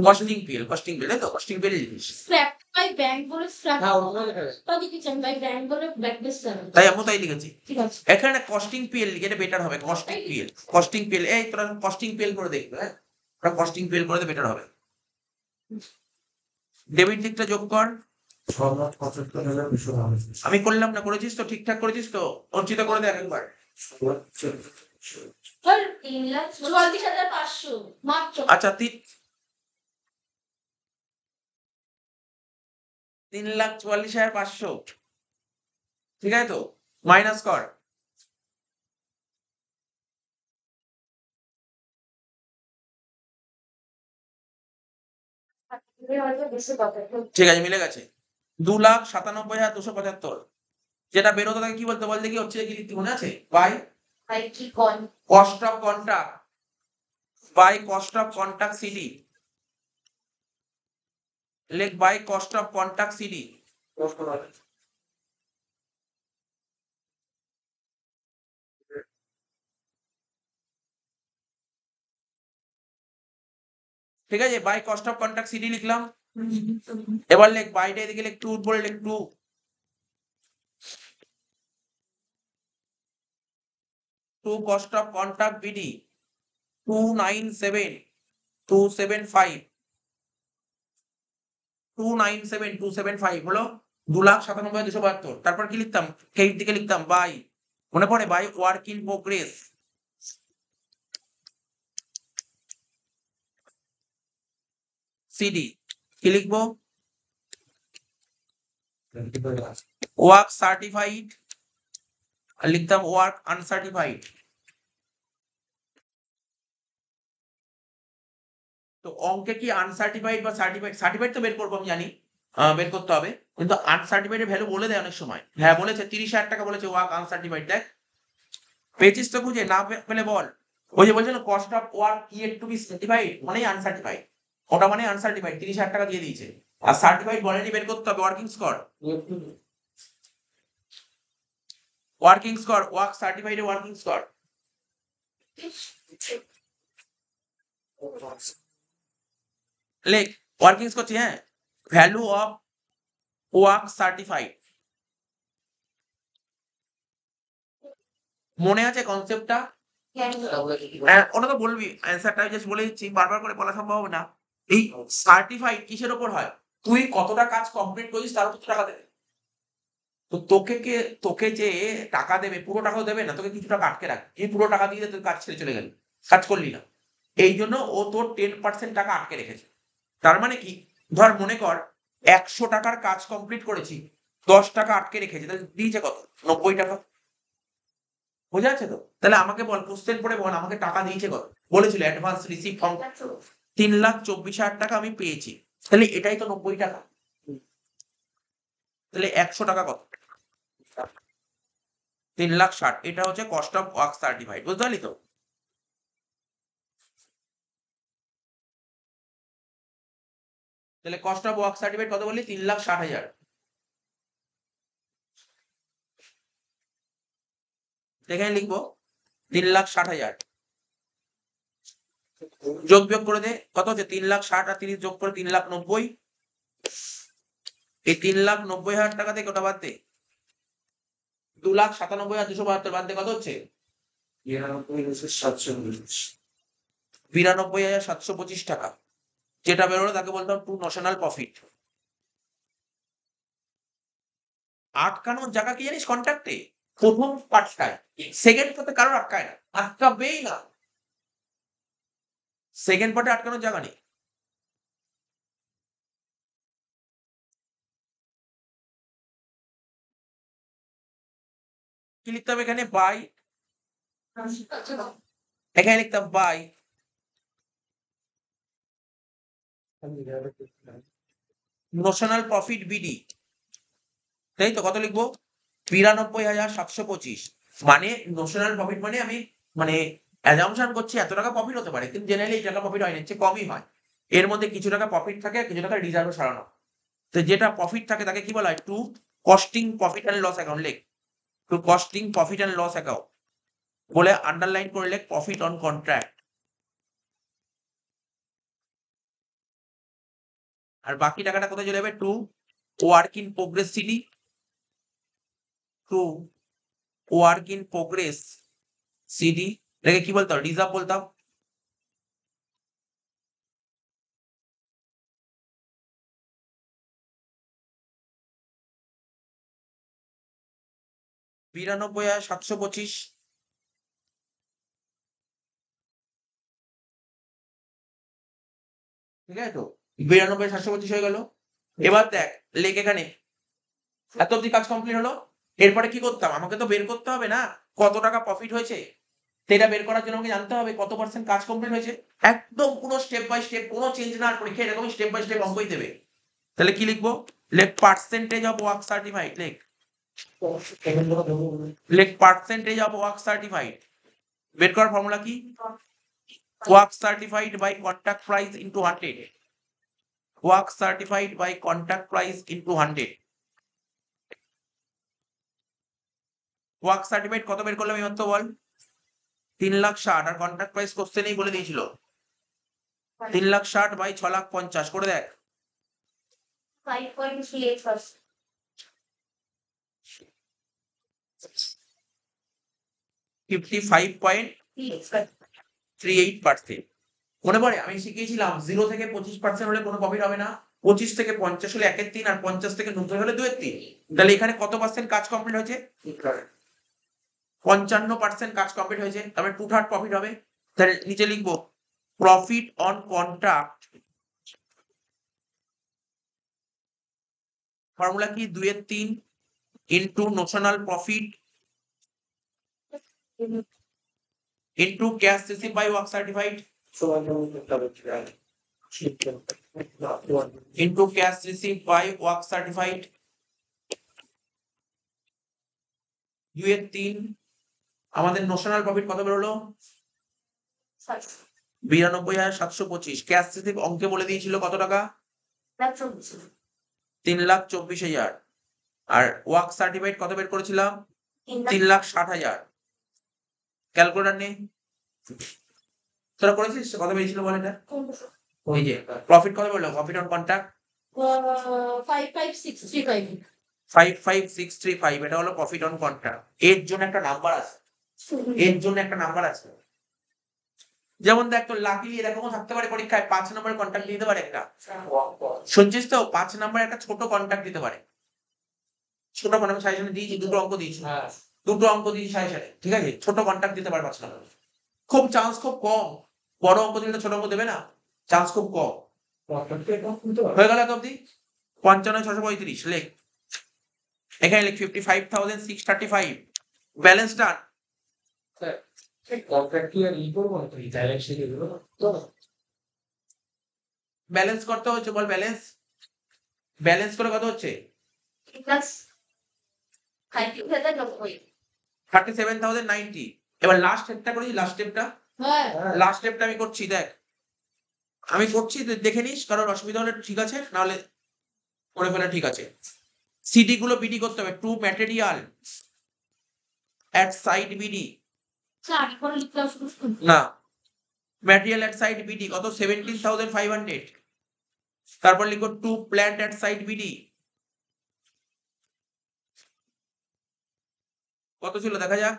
কস্টিং পিএল, তাই তো? কস্টিং পিএল লিখিস। স্ক্র্যাপ বাই ব্যাংক বলে স্ক্র্যাপ হ্যাঁ ওটা লেখা আছে। তো লিখেছেন বাই ব্যাংক বলে ব্ল্যাকলিস্ট করেন। তাই আমি তাই লিখেছি। ঠিক আছে। এখানে কস্টিং পিএল লিখে, এটা বেটার হবে। কস্টিং পিএল, এই তোরা কস্টিং পিএল করে দেখবে, হ্যাঁ তোরা কস্টিং পিএল করে দে, বেটার হবে। ডেবিট দিকটা যোগ কর। আমি করলাম না, করেছিস তো? ঠিকঠাক করেছিস তো? অর্চিত করে দে একবার। স্যার 3,44,500 মাত্র। আচ্ছা 3,44,500, ঠিক আছে তো? মাইনাস কর। ঠিক আছে, মিলে গেছে। 2,97,275। যেটা বেরোতো তাকে কি বলতে? বল দেখি, হচ্ছে কি লিখতে মনে আছে? বাই ভাই কি কোন cost of contract, by cost of contract CD. লেখ by cost of contract CD. ঠিক আছে, by cost of contract CD লিখলাম। এবার লেখ বাইটা এদিকে লেখ টু, বলে লেখ to cost of contract BD 297,275। 297,275 হলো 2,97,272। তারপর কি লিখতাম? এইট দিকে লিখতাম বাই, মনে পড়ে? By work in progress CD. কি লিখবো? ওয়ার্ক সার্টিফাইড, আর লিখতাম ওয়ার্ক আনসার্টিফাইড। তো অঙ্কে কি আনসার্টিফাইড বা সার্টিফাইড? সার্টিফাইড তো বের করবো আমি জানি, বের করতে হবে, কিন্তু আনসার্টিফাইডের ভ্যালু বলে দেয় অনেক সময়। হ্যাঁ বলেছে 30,000 টাকা বলেছে ওয়ার্ক আনসার্টিফাইড। দেখ পেয়েছিস তো খুঁজে? না পেলে বল। ওই যে বলছে না cost of work yet to be certified মানেই আনসার্টিফাইড, ওটা মানে আনসার্টিফাইড। 30,000 টাকা দিয়ে দিয়েছে। আর সার্টিফাইড বলেনি, বের করতে হবে ওয়ার্কিং স্কোর। ওয়ার্ক সার্টিফাইডে ওয়ার্কিং স্কোর লেখ। ওয়ার্কিং করছি, হ্যাঁ। ভ্যালু অফ ওয়ার্ক সার্টিফাইড, মনে আছে কনসেপ্টটা? হ্যাঁ ওটা তো বলবি, অ্যান্সারটা জাস্ট বলে দিচ্ছি, বারবার করে বলা সম্ভব হবে না। এই সার্টিফাইড কিসের উপর হয়? তুই কতটা কাজ কমপ্লিট করিস তার উপর টাকা দেবে। তো তোকে যে টাকা দেবে, পুরো টাকাও দেবে না, তোকে কিছু টাকা আটকে রাখবে। এই পুরো টাকা দিয়ে তুই কাজ ছেড়ে চলে গেলি, কাজ করলি না, এই জন্য ও তোর 10% টাকা আটকে রেখেছে। তার মানে কি, ধর মনে কর 100 টাকার কাজ কমপ্লিট করেছি, 10 টাকা আটকে রেখেছে, তাহলে দিয়েছে কত? 90 টাকা। বোঝা যাচ্ছে তো? তাহলে আমাকে বল, কোশ্চেন পড়ে বল, আমাকে টাকা দিয়েছে কত? বলেছিল অ্যাডভান্স রিসিভ ফ্রম 3,24,000 টাকা আমি পেয়েছি, তাহলে এটাই তো 90 টাকা। তাহলে 100 টাকা কত? 3,60,000। এটা হচ্ছে কস্ট অফ ওয়ার্ক সার্টিফাইড, বুঝতে পারলি তো? তাহলে কস্ট অফ ওয়ার্ক সার্টিফাইড কত বললি? 3,60,000। এখানে লিখবো 3,60,000, যোগ বিয়োগ করে দে, কত হচ্ছে 3,60,000 আর 30 যোগ করে 3,90,000, এই 3,90,000 টাকা থেকে ওটা বাদ দে, 2,97,272 বাদ দে, কত হচ্ছে 92,725 টাকা। যেটা বেরোলো তাকে বলতাম টু নোশনাল প্রফিট। আটকানোর জায়গা কি জানিস কন্ট্রাক্টে? প্রথম পার্টটায়, সেকেন্ড পার্টে কারোর আটকায় না, আটকাবেই না। সেকেন্ড পার্টে আটকানোর জায়গা নেই। কি লিখতাম এখানে? বাই, এখানে লিখতাম বাই নোশনাল প্রফিট বিডি, তাই তো? কত লিখবো? 92,725। মানে নোশনাল প্রফিট মানে আমি মানে অ্যাজাম্পশন করছি এত টাকা প্রফিট হতে পারে, কিন্তু জেনারেলি এই টাকা প্রফিট হয় না, চেয়ে কমই হয়। এর মধ্যে কিছু টাকা প্রফিট থাকে, কিছু টাকা রিজার্ভে সরানো। তো যেটা প্রফিট থাকে তাকে কি বলা হয়? To costing profit and loss account. লেখ to costing profit and loss account বলে আন্ডারলাইন করে লেখ প্রফিট অন কন্ট্রাক্ট। আর বাকি টাকাটা কোথায় চলে যাবে? Two work in progress CD, two work in progress CD, এটাকে কি বলতাম? রিজার্ভ বলতাম। $92,725। ঠিক আছে তো? 92,725 হয়ে গেল। এবার দেখ, লেখ এখানে এত অব্দি কাজ কমপ্লিট হলো। এরপরে কি করতাম? আমাকে তো বের করতে হবে না কত টাকা প্রফিট হয়েছে। সেটা বের করার জন্য আমাকে জানতে হবে কত পার্সেন্ট কাজ কমপ্লিট হয়েছে। একদম পুরো স্টেপ বাই স্টেপ, কোনো চেঞ্জ না, পরীক্ষা এরকমই স্টেপ বাই স্টেপ অঙ্কই দেবে। তাহলে কি লিখবো? লেখ পার্সেন্টেজ অফ ওয়ার্ক সার্টিফাইড। লেখ লেখ পার্সেন্টেজ অফ ওয়ার্ক সার্টিফাইড। বের করার ফর্মুলা কি? Work certified by contract price into 100। Work certified by contract price into 100। Work certified কত বের করলাম এবার তো বল? 3,60,000, আর কন্ট্রাক্ট প্রাইস কোশ্চেনেই বলে দিয়েছিল 3,60,000 বাই 6,50,000 করে দেখ। 5.38%। 55.38%। মনে পড়ে আমি শিখিয়েছিলাম 0 থেকে 25% হলে কোনো প্রফিট হবে না, 25 থেকে 50 হলে 1/3, আর 50 থেকে 90 হলে 2/3। তাহলে এখানে কত পার্সেন্ট কাজ কমপ্লিট হয়েছে? 55% কাজ কমপ্লিট হয়েছে, তারপরে 2/3 প্রফিট হবে। তাহলে নিচে লিখবো প্রফিট অন কন্ট্রাক্ট, ফর্মুলা কি? 2/3 into notional profit into cash receive by work certified into cash receive by work certified. 2/3 আমাদের নোশনাল প্রফিট কত বেরোলো? 92,725। ক্যাশ রিসিভ অঙ্কে বলে দিয়েছিল কত টাকা? 3,24,000। আর ওয়ার্ক সার্টিফাইড কত বের করেছিলাম? 3,60,000। ক্যালকুলেটর নেই? তোরা করেছিস? কত বেরিয়েছিল বল এটা? ওই যে প্রফিট কত বেরোলো? Profit on contract 55635। 55,635। এটা হলো প্রফিট অন কন্ট্রাক্ট। এর জন্য একটা নাম্বার আছে, এর জন্য একটা নাম্বার আছে। যেমন দেখ, তোর লাকিলি এরকমও থাকতে পারে পরীক্ষায় 5 নম্বরের কন্ট্রাক্ট দিতে পারে একটা। শুনছিস তো? 5 নম্বরের একটা ছোট কন্ট্রাক্ট দিতে পারে। ছোট মানে আমি সাজেশনে দিয়েছি, দুটো অঙ্ক দিয়েছি, দুটো অঙ্ক দিয়েছি সাজেশনে। ঠিক আছে, ছোট কন্ট্রাক্ট দিতে পারে 5 নম্বর। খুব চান্স খুব কম। বড় অঙ্ক দিলে ছোট অঙ্ক দেবে না, চান্স খুব কম। হয়ে গেল এত অব্দি? 55,635 লেখ। এখানে লেখ 55,635। ব্যালেন্স ডান। ব্যালেন্স করতে হচ্ছে, বল ব্যালেন্স। ব্যালেন্স করে কত হচ্ছে? 37,090। এবার লাস্ট স্টেপটা করি, লাস্ট স্টেপটা লাস্ট স্টেপটা আমি করছি। দেখ আমি করছি, দেখে নিস, কারণ অসুবিধা হলে ঠিক আছে, নাহলে করে ফেলে ঠিক আছে। সিডি গুলো বিডি করতে হবে। To material at side BD, আগে করে লিখতে হবে। না ম্যাটেরিয়াল অ্যাট সাইড বিডি কত 17,500, তারপর লিখো to plant at side BD কত ছিল দেখা যাক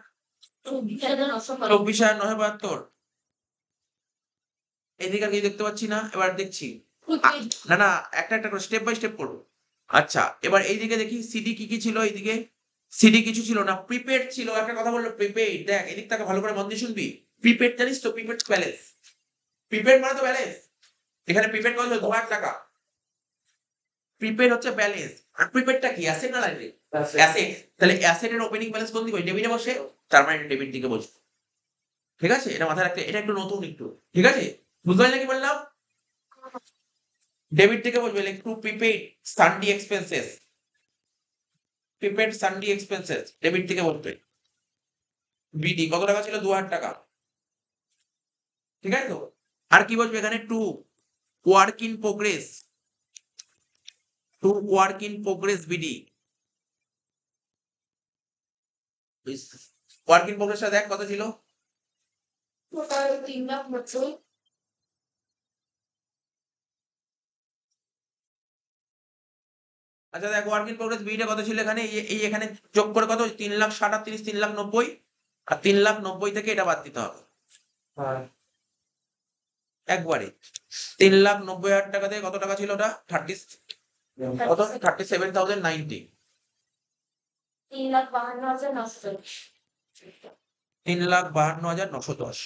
24,972। এদিকে আর কিছু দেখতে পাচ্ছি না, এবার দেখছি না না একটা একটা করে স্টেপ বাই স্টেপ করবো। আচ্ছা এবার এইদিকে দেখি সিডি কি কি ছিল, এইদিকে সিডি কিছু ছিল না, প্রিপেড ছিল। একটা কথা বললো প্রিপেড, দেখ এদিক থেকে ভালো করে মন দিয়ে শুনবি। প্রিপেড জানিস তো, প্রিপেড ব্যালেন্স, প্রিপেড মানে তো ব্যালেন্স। এখানে প্রিপেড কত ছিল 2,000 টাকা, প্রিপেড হচ্ছে ব্যালেন্স। আর প্রিপেডটা কি অ্যাসেট না লাইব্রেরি? অ্যাসেট। তাহলে অ্যাসেটের ওপেনিং ব্যালেন্স কোন দিকে? ডেবিটে বসে, তার মানে ডেবিট দিকে বসবে। ঠিক আছে, এটা মাথায় রাখতে, এটা একটু নতুন একটু, ঠিক আছে বুঝতে পারলি কি বললাম? ডেবিট থেকে বসবে, like to prepaid Sunday expenses, prepaid Sunday expenses debit থেকে বসবে। বিডি কত টাকা ছিল? 2,000 টাকা, ঠিক আছে তো। আর কি বসবে এখানে? To work in progress, to work in progress BD. Work in প্রোগ্রেসটা দেখ কত ছিল? 3 লাখ হচ্ছে। আচ্ছা দেখ ওয়ার্ক ইন প্রোগ্রেস বিটা কত ছিল এখানে, এই এখানে যোগ করে কত? 3,37,000, 3,90,000, আর 3,90,000 থেকে এটা বাদ দিতে হবে একবারে। 3,90,000 টাকা থেকে কত টাকা ছিল ওটা? 37,090, 3,52,910। 3,52,910,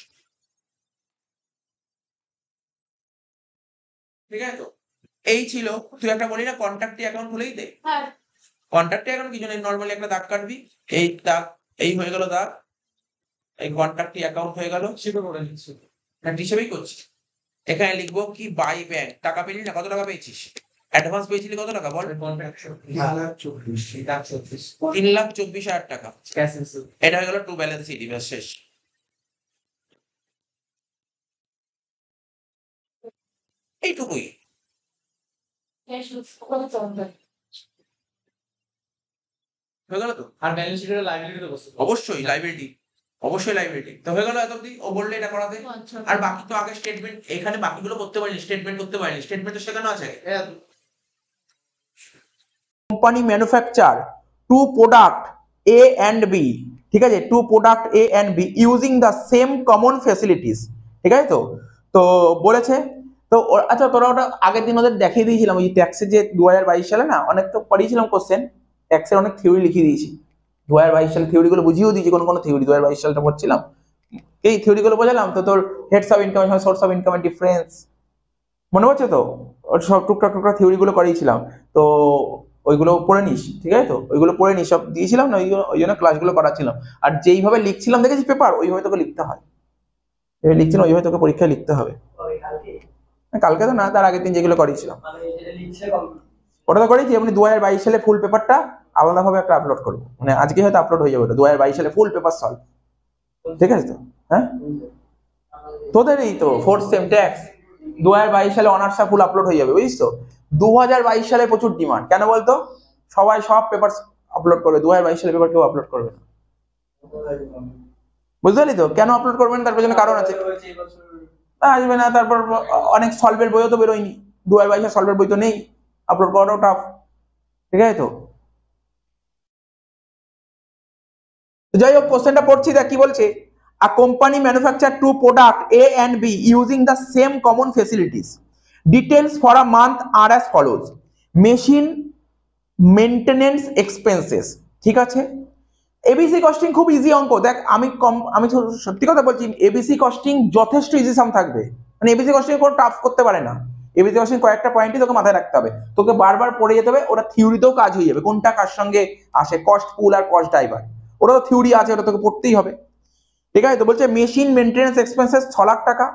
ঠিক আছে তো। এই ছিল, তুই একটা বলি না কন্ট্রাক্টি অ্যাকাউন্ট খুলেই দে। হ্যাঁ কন্ট্রাক্টি অ্যাকাউন্ট কিছু নেই, নর্মালি একটা দাগ কাটবি, এই দাগ, এই হয়ে গেল দাগ, এই কন্ট্রাক্টি অ্যাকাউন্ট হয়ে গেল, সেটা করে নিচ্ছি না হিসেবেই করছি। এখানে লিখবো কি বাই ব্যাংক, টাকা পেলি না? কত টাকা পেয়েছিস? অ্যাডভান্স পেয়েছিলি কত টাকা বল? 3,24,000 টাকা। এটা হয়ে গেল টু ব্যালেন্স সিডি, ব্যাস শেষ। এইটুকুই হয়ে গেল তো। আর ব্যালেন্স শিটের লাইবিলিটি তো বসে অবশ্যই লাইবিলিটি, অবশ্যই লাইবিলিটি তো হয়ে গেল এত অব্দি। ও বললে এটা করাতে, আর বাকি তো আগে স্টেটমেন্ট, এখানে বাকিগুলো করতে পারিনি, স্টেটমেন্ট করতে পারিনি, স্টেটমেন্ট তো শেখানো আছে। Company manufacture to product A and B, ঠিক আছে, to product A and B using the same common facilities, ঠিক আছে তো। তো বলেছে তো আচ্ছা তোরা ওটা আগের দিন ওদের দেখিয়ে দিয়েছিলাম, ওই ট্যাক্সের যে 2022 সালে না অনেক তো পড়িয়েছিলাম কোশ্চেন, ট্যাক্সের অনেক থিওরি লিখিয়ে দিয়েছি। 2022 সালে থিওরিগুলো বুঝিয়েও দিয়েছি, কোন কোন থিওরি 2022 সালটা পড়ছিলাম, এই থিওরিগুলো বোঝালাম তো। তোর heads of income, source of ইনকামের ডিফারেন্স মনে পড়ছে তো? ওর সব টুকটাক টুকটাক থিওরিগুলো করিয়েছিলাম, তো ওইগুলো পড়ে নিস, ঠিক আছে তো। ওইগুলো পড়ে নিস, সব দিয়েছিলাম না, ওই জন্য ক্লাসগুলো করাচ্ছিলাম। আর যেইভাবে লিখছিলাম দেখেছিস পেপার, ওইভাবে তোকে লিখতে হয়, লিখছিলাম ওইভাবে তোকে পরীক্ষায় লিখতে হবে। কালকে তো না, তার আগের দিন যেগুলো করিয়েছিলাম ওটা তো করেছি। এমনি 2022 সালে ফুল পেপারটা আলাদাভাবে একটা আপলোড করবো, মানে আজকে হয়তো আপলোড হয়ে যাবে ওটা, 2022 সালে ফুল পেপার সলভ, ঠিক আছে তো। হ্যাঁ তোদের এই তো ফোর্থ সেম ট্যাক্স 2022 সালে অনার্সটা ফুল আপলোড হয়ে যাবে, বুঝিস তো। 2022 সালে প্রচুর ডিমান্ড, কেন বলতো? সবাই সব পেপার আপলোড করবে, 2022 সালে পেপার কেউ আপলোড করবে না, বুঝতে পারলি তো। কেন আপলোড করবেন তার পেছনে কারণ আছে, আসবে না। তারপর অনেক সলভের বইও তো বেরোয়নি, 2022 সলভের বই তো নেই, আপলোড করাটাও টাফ, ঠিক আছে তো। যাই হোক কোশ্চেনটা পড়ছি, দেখ কি বলছে। A company manufacture two product A and B using the same common facilities. Details for a month are as follows. Machine maintenance expenses, ঠিক আছে। এবিসি কস্টিং খুব ইজি অঙ্ক, দেখ আমি সত্যি কথা বলছি, এবিসি কস্টিং যথেষ্ট ইজি সাম থাকবে, মানে এবিসি কস্টিং কোনো টাফ করতে পারে না। এবিসি কস্টিং কয়েকটা পয়েন্টই তোকে মাথায় রাখতে হবে, তোকে বারবার পড়ে যেতে হবে, ওটা থিওরিতেও কাজ হয়ে যাবে, কোনটা কার সঙ্গে আসে, কস্ট পুল আর কস্ট ড্রাইভার, ওটা তো থিওরি আছে, ওটা তোকে পড়তেই হবে, ঠিক আছে তো। বলছে মেশিন মেনটেন্যান্স এক্সপেন্সেস 6 লাখ টাকা,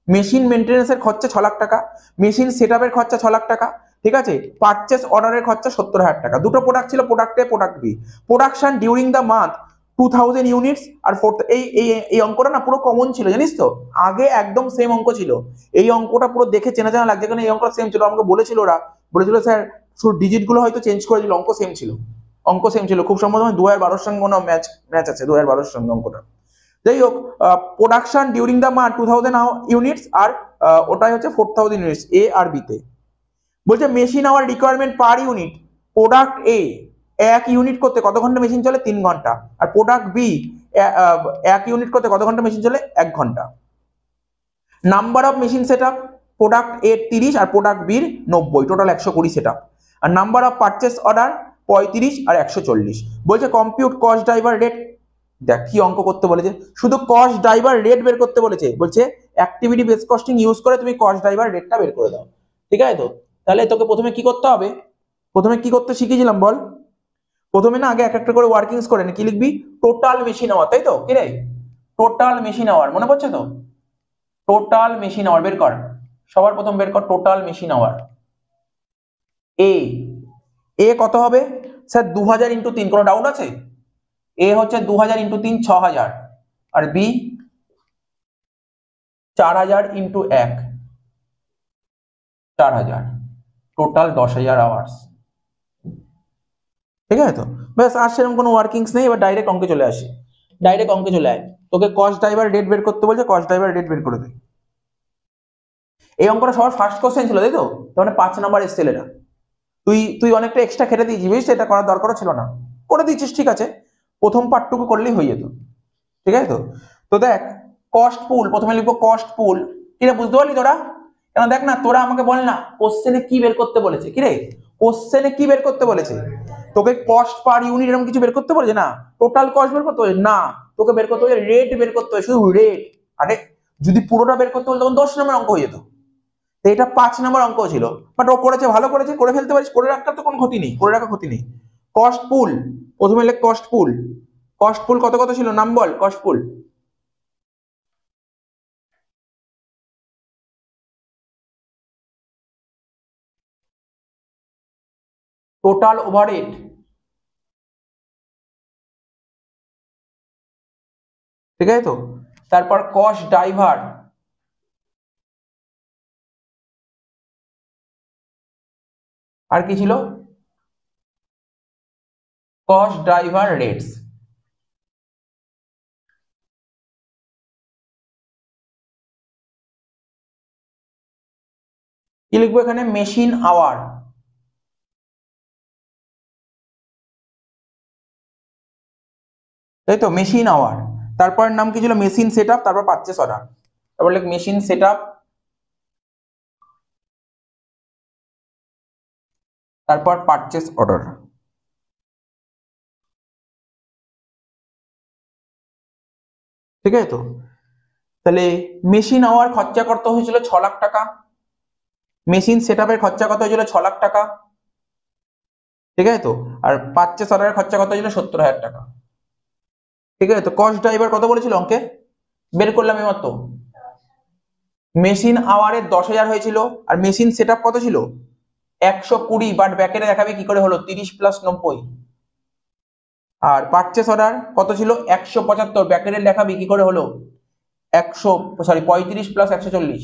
মেশিন মেনটেন্যান্সের খরচা 6 লাখ টাকা, মেশিন সেটআপের খরচা 6 লাখ টাকা, ঠিক আছে। পারচেস অর্ডারের খরচা 70,000 টাকা। দুটো প্রোডাক্ট ছিল, product A product B. Production during the month 2000 units. আর এই অঙ্কটা না পুরো কমন ছিল, জানিস তো, আগে একদম সেম অঙ্ক ছিল। এই অঙ্কটা পুরো দেখে চেনা জানা লাগছে, কারণ এই অঙ্কটা সেম ছিল, আমাকে বলেছিল ওরা, বলেছিল স্যার শুধু ডিজিট গুলো হয়তো চেঞ্জ করে দিল, অঙ্ক সেম ছিল, অঙ্ক সেম ছিল, খুব সম্ভবত 2012 সঙ্গে কোনো ম্যাচ আছে, 2012 সঙ্গে অঙ্কটা। যাই হোক, production during the month 2000 units, আর ওটাই হচ্ছে 4000 ইউনিটস এ আর বি তে। বলছে machine hour requirement per unit, product A 1 unit করতে কত ঘন্টা মেশিন চলে? 3 ঘন্টা। আর প্রোডাক্ট বি 1 ইউনিট করতে কত ঘন্টা মেশিন চলে? 1 ঘন্টা। Number of machine setup, product A 30 আর প্রোডাক্ট বির 90, টোটাল 120 সেটআপ। আর নাম্বার অফ পারচেস অর্ডার 35 আর 140। বলছে কম্পিউট কস্ট ড্রাইভার রেট। দেখ কি অঙ্ক করতে বলেছে, শুধু কস্ট ড্রাইভার রেট বের করতে বলেছে। বলছে অ্যাক্টিভিটি বেস কস্টিং ইউজ করে তুমি কস্ট ড্রাইভার রেটটা বের করে দাও। ঠিক আছে তো? তাহলে তোকে প্রথমে কি করতে হবে? প্রথমে কি করতে শিখিয়েছিলাম বল? প্রথমে না আগে এক একটা করে ওয়ার্কিংস করে নে। কি লিখবি? টোটাল মেশিন আওয়ার, তাই তো? কি রে, টোটাল মেশিন আওয়ার, মনে পড়ছে তো? টোটাল মেশিন আওয়ার বের কর, সবার প্রথম বের কর টোটাল মেশিন আওয়ার। এ কত হবে স্যার? 2000 ইন্টু 3, কোনো ডাউট আছে? এ হচ্ছে 2000 ইন্টু 3 6000, আর বি 4000 ইন্টু 1 4000, টোটাল 10000 আওয়ার্স। ঠিক আছে তো? ব্যাস, আর সেরকম কোনো ওয়ার্কিংস নেই। এবার ডাইরেক্ট অঙ্কে চলে আসি, ডাইরেক্ট অঙ্কে চলে আয়। তোকে কস্ট ড্রাইভার রেট বের করতে বলছে, কস্ট ড্রাইভার রেট বের করে দে। এই অঙ্কটা সবার ফার্স্ট কোশ্চেন ছিল, তাই তো? তার মানে 5 নাম্বার এসেছিল এটা। তুই অনেকটা এক্সট্রা খেটে দিয়েছিস, বুঝছিস? এটা করার দরকারও ছিল না, করে দিয়েছিস, ঠিক আছে। প্রথম পার্টটুকু করলেই হয়ে যেত, ঠিক আছে তো? তো দেখ, কস্ট পুল, প্রথমে লিখবো কস্ট পুল। কিরে, বুঝতে পারলি তোরা? কেন দেখ না, তোরা আমাকে বল না কোশ্চেনে কি বের করতে বলেছে। কিরে, কোশ্চেনে কি বের করতে বলেছে? তোকে কস্ট পার ইউনিট এরকম কিছু বের করতে বলেছে না? টোটাল কস্ট বের করতে বলেছে না, তোকে বের করতে বলেছে রেট বের করতে হবে, শুধু রেট। আরে যদি পুরোটা বের করতে বলতো তখন 10 নম্বর অঙ্ক হয়ে যেত। তো এটা 5 নম্বর অঙ্ক ছিল, বাট ও করেছে, ভালো করেছে, করে ফেলতে পারিস, করে রাখার তো কোনো ক্ষতি নেই, করে রাখা ক্ষতি নেই। কস্ট পুল, প্রথমে লেখ কস্ট পুল। কস্ট পুল কত কত ছিল? নাম বল কস্ট পুল। টোটাল ওভারহেড, ঠিক আছে তো? তারপর কস্ট ড্রাইভার, আর কি ছিল? Cost driver rates. কি লিখবো এখানে? Machine hour. তাই তো, মেশিন আওয়ার। তারপর নাম কি ছিল? মেশিন সেটআপ, তারপর পারচেস অর্ডার। তারপর লেখ মেশিন সেটআপ, তারপর পারচেস অর্ডার। ঠিক আছে তো? তাহলে মেশিন আওয়ার খরচা কত হয়েছিল? 6 লাখ টাকা। মেশিন সেটআপের খরচা কত হয়েছিল? 6 লাখ টাকা। ঠিক আছে তো? আর পারচেস অর্ডারের খরচা কত হয়েছিল? 70,000 টাকা। ঠিক আছে তো? কস্ট ড্রাইভার কত বলেছিল অঙ্কে? বের করলাম এইমাত্র। মেশিন আওয়ারে 10,000 হয়েছিল, আর মেশিন সেটআপ কত ছিল? 120, বাট ব্যাকেটে দেখাবে কি করে হলো? 30 প্লাস 90। আর পারচেস অর্ডার কত ছিল? 175, ব্যাকেটে দেখাবি কি করে হলো? 35 প্লাস 140।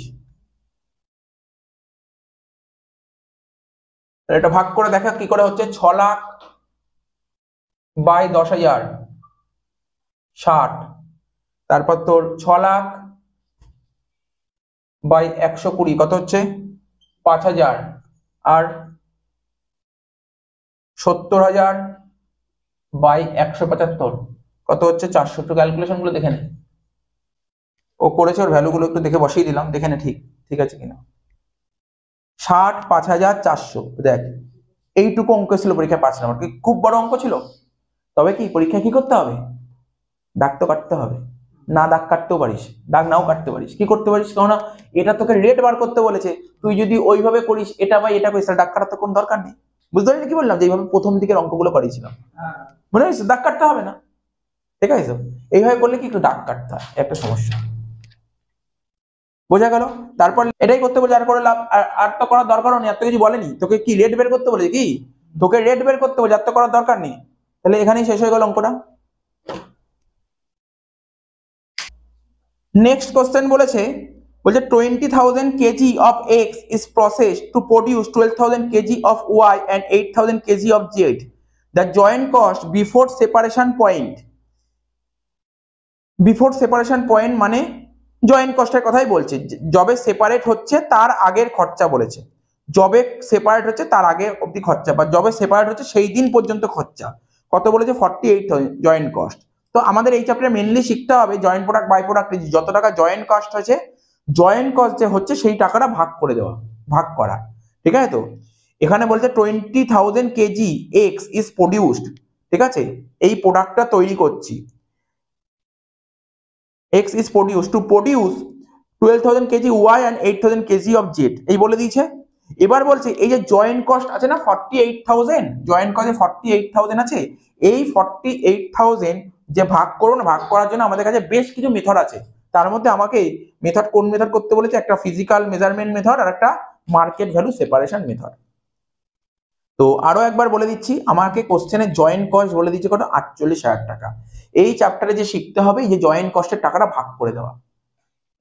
এটা ভাগ করে দেখা কি করে হচ্ছে? 6 লাখ বাই 10,000 60, তারপর তোর 6 লাখ বাই 120 কত হচ্ছে? 5,000, আর 70,000 বাই 175 কত হচ্ছে? 400। একটু ক্যালকুলেশন গুলো দেখে নে, ও করেছে, ওর ভ্যালু গুলো একটু দেখে বসিয়ে দিলাম, দেখে নে ঠিক ঠিক আছে কিনা। 60, 5,400। দেখ, এইটুকু অঙ্ক ছিল পরীক্ষায় 5 নম্বর, কি খুব বড় অঙ্ক ছিল? তবে কি পরীক্ষায় কি করতে হবে? দাগ তো কাটতে হবে, না দাগ কাটতেও পারিস, দাগ নাও কাটতে পারিস, কি করতে পারিস, কেননা এটা তোকে রেট বার করতে বলেছে। তুই যদি ওইভাবে করিস, এটা বা এটা করিস, দাগ কাটার তো কোনো দরকার নেই। বুঝতে পারলি কি বললাম? যে এইভাবে প্রথম দিকের অঙ্কগুলো করিয়েছিলাম, মনে হয়েছে? দাগ কাটতে হবে না, ঠিক আছে? এইভাবে করলে কি একটু দাগ কাটতে হয়, একটা সমস্যা, বোঝা গেল? তারপর এটাই করতে বলে, আর করে লাভ, আর তো করার দরকারও নেই, আর তো কিছু বলেনি। তোকে কি রেট বের করতে বলে? কি তোকে রেট বের করতে বলে, আর তো করার দরকার নেই। তাহলে এখানেই শেষ হয়ে গেল অঙ্কটা। নেক্সট কোশ্চেন বলেছে 20,000 kg of X is processed to produce 12,000 kg of Y and 8,000 kg of Z. The joint cost before separation point. Before separation point মানে জয়েন্ট কস্টের কথাই বলছে, যবে সেপারেট হচ্ছে তার আগের খরচা বলেছে, যবে সেপারেট হচ্ছে তার আগে অব্দি খরচা, বা যবে সেপারেট হচ্ছে সেই দিন পর্যন্ত খরচা কত বলেছে 48,000 জয়েন্ট কস্ট। তো আমাদের এই চ্যাপ্টারে মেনলি শিখতে হবে জয়েন্ট প্রোডাক্ট বাই প্রোডাক্ট, যত টাকা জয়েন্ট কস্ট হয়েছে, জয়েন্ট কস্ট যে হচ্ছে সেই টাকাটা ভাগ করে দেওয়া, ভাগ করা, ঠিক আছে। তো এখানে বলছে 20,000 কেজি এক্স ইজ প্রডিউসড, ঠিক আছে, এই প্রোডাক্টটা তৈরি করছি, X is produced to produce 12,000 kg Y and 8,000 kg of Z, এই বলে দিয়েছে। এবার বলছে এই যে জয়েন্ট কস্ট আছে না 48,000, জয়েন্ট কস্টে 48,000 আছে, এই 48,000 যে ভাগ করুন, ভাগ করার জন্য আমাদের কাছে বেশ কিছু মেথড আছে। তার মধ্যে আমাকে মেথড, কোন মেথড করতে বলেছে, একটা ফিজিক্যাল মেজারমেন্ট মেথড আর একটা মার্কেট ভ্যালু সেপারেশন মেথড। তো আরো একবার বলে দিচ্ছি, আমাকে কোশ্চেনে জয়েন্ট কস্ট বলে দিচ্ছে কত, 48,000 টাকা। এই চ্যাপ্টারে যে শিখতে হবে এই যে জয়েন্ট কস্টের টাকাটা ভাগ করে দেওয়া,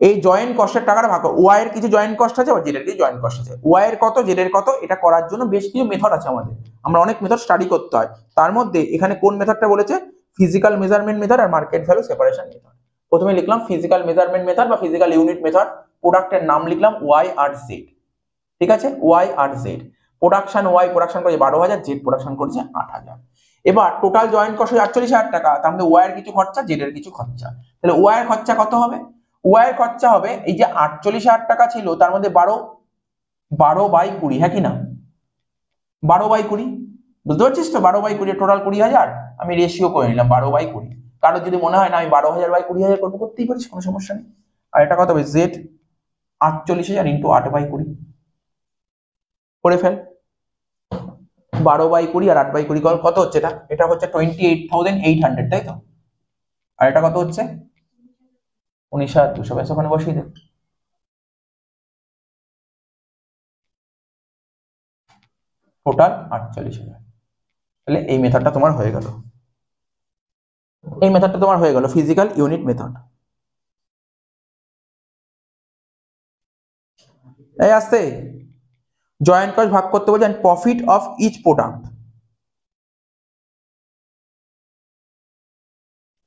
এই জয়েন্ট কস্টের টাকাটা ভাগ, ওয়াই এর কিছু জয়েন্ট কস্ট আছে, জেড এর কিছু জয়েন্ট কস্ট আছে, ওয়াই এর কত, জেড এর কত, এটা করার জন্য বেশ কিছু মেথড আছে আমাদের, আমরা অনেক মেথড স্টাডি করতে হয়। তার মধ্যে এখানে কোন মেথডটা বলেছে, ফিজিক্যাল মেজারমেন্ট মেথড আর মার্কেট ভ্যালু সেপারেশন মেথড। প্রথমে লিখলাম ফিজিক্যাল মেজারমেন্ট মেথড বা ফিজিক্যাল ইউনিট মেথড, প্রোডাক্টের নাম লিখলাম ওয়াই আর জেড, ঠিক আছে, ওয়াই আর জেড। প্রোডাকশন ওয়াই প্রোডাকশন করেছে 12,000, জেড প্রোডাকশন করেছে 8,000। এবার টোটাল জয়েন্ট কস্ট 48,000 টাকা, তার মধ্যে ওয়াই এর কিছু খরচা, জেড এর কিছু খরচা, তাহলে ওয়াই এর খরচা কত হবে, ওয়াই এর খরচা হবে এই যে 48,000 টাকা ছিল তার মধ্যে 12/20, হ্যাঁ কি না, 12/20, বুঝতে পারছিস তো, 12/20 টোটাল 20,000, আমি রেশিও করে নিলাম 12/20। কারো যদি মনে হয় না আমি 12,000/20,000 করবো, করতেই পারিস, কোনো সমস্যা নেই। আর এটা কত হবে, জেড 48,000 ইন্টু 8/20 করে ফেল, 12/20 আর 8/20 কত হচ্ছে, এটা হচ্ছে 28,800, তাই তো, আর এটা কত হচ্ছে 19,200, ওখানে বসিয়ে দে। টোটাল 48,000, তাহলে এই মেথডটা তোমার হয়ে গেল, এই মেথডটা তোমার হয়ে গেল ফিজিক্যাল ইউনিট মেথড। এই আসছে জয়েন্ট কস্ট ভাগ করতে বলছেন প্রফিট অফ ইচ প্রোডাক্ট,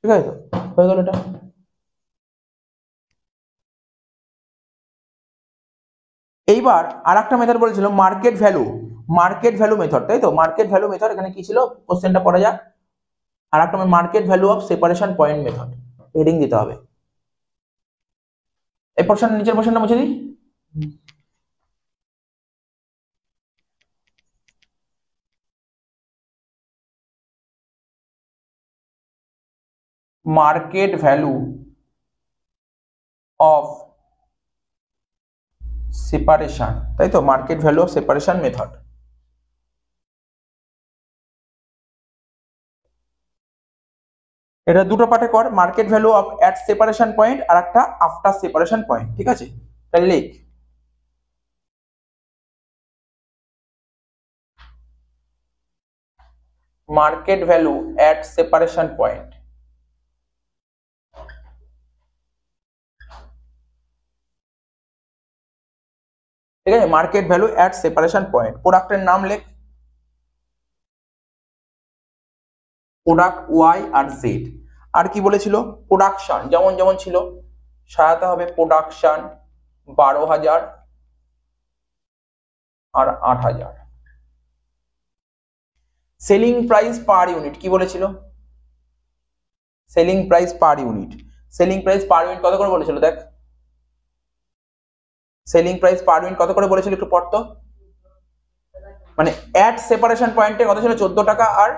ঠিক আছে, তো হয়ে গেল এটা। এইবার আরেকটা মেথড বলেছিল market value, market value method, তাই তো, মার্কেট ভ্যালু মেথড, এখানে কি ছিল কোশ্চেনটা পড়া যাক। আরেকটা market value of separation point method, heading দিতে হবে। এই পোরশন, নিচের পোরশনটা মুছে দিই। মার্কেট ভ্যালু অফ সেপারেশন, তাই তো, market value of separation method. এটা দুটো পার্টে কর, market value of at separation point আর একটা আফটার সেপারেশন পয়েন্ট, ঠিক আছে, তাহলে লিখ market value at separation point, ঠিক আছে, market value at separation point. প্রোডাক্টের নাম লেখ, প্রোডাক্ট ওয়াই আর জেড। আর কি বলেছিল, প্রোডাকশন যেমন যেমন ছিল সাজাতে হবে, প্রোডাকশন 12,000 আর 8,000। সেলিং প্রাইস পার ইউনিট কি বলেছিল, selling price per unit, selling price per unit কত করে বলেছিল, দেখ সেলিং প্রাইস পার ইউনিট কত করে বলেছিল একটু পড় তো, মানে এট সেপারেশন পয়েন্টে কত ছিল, 14 টাকা আর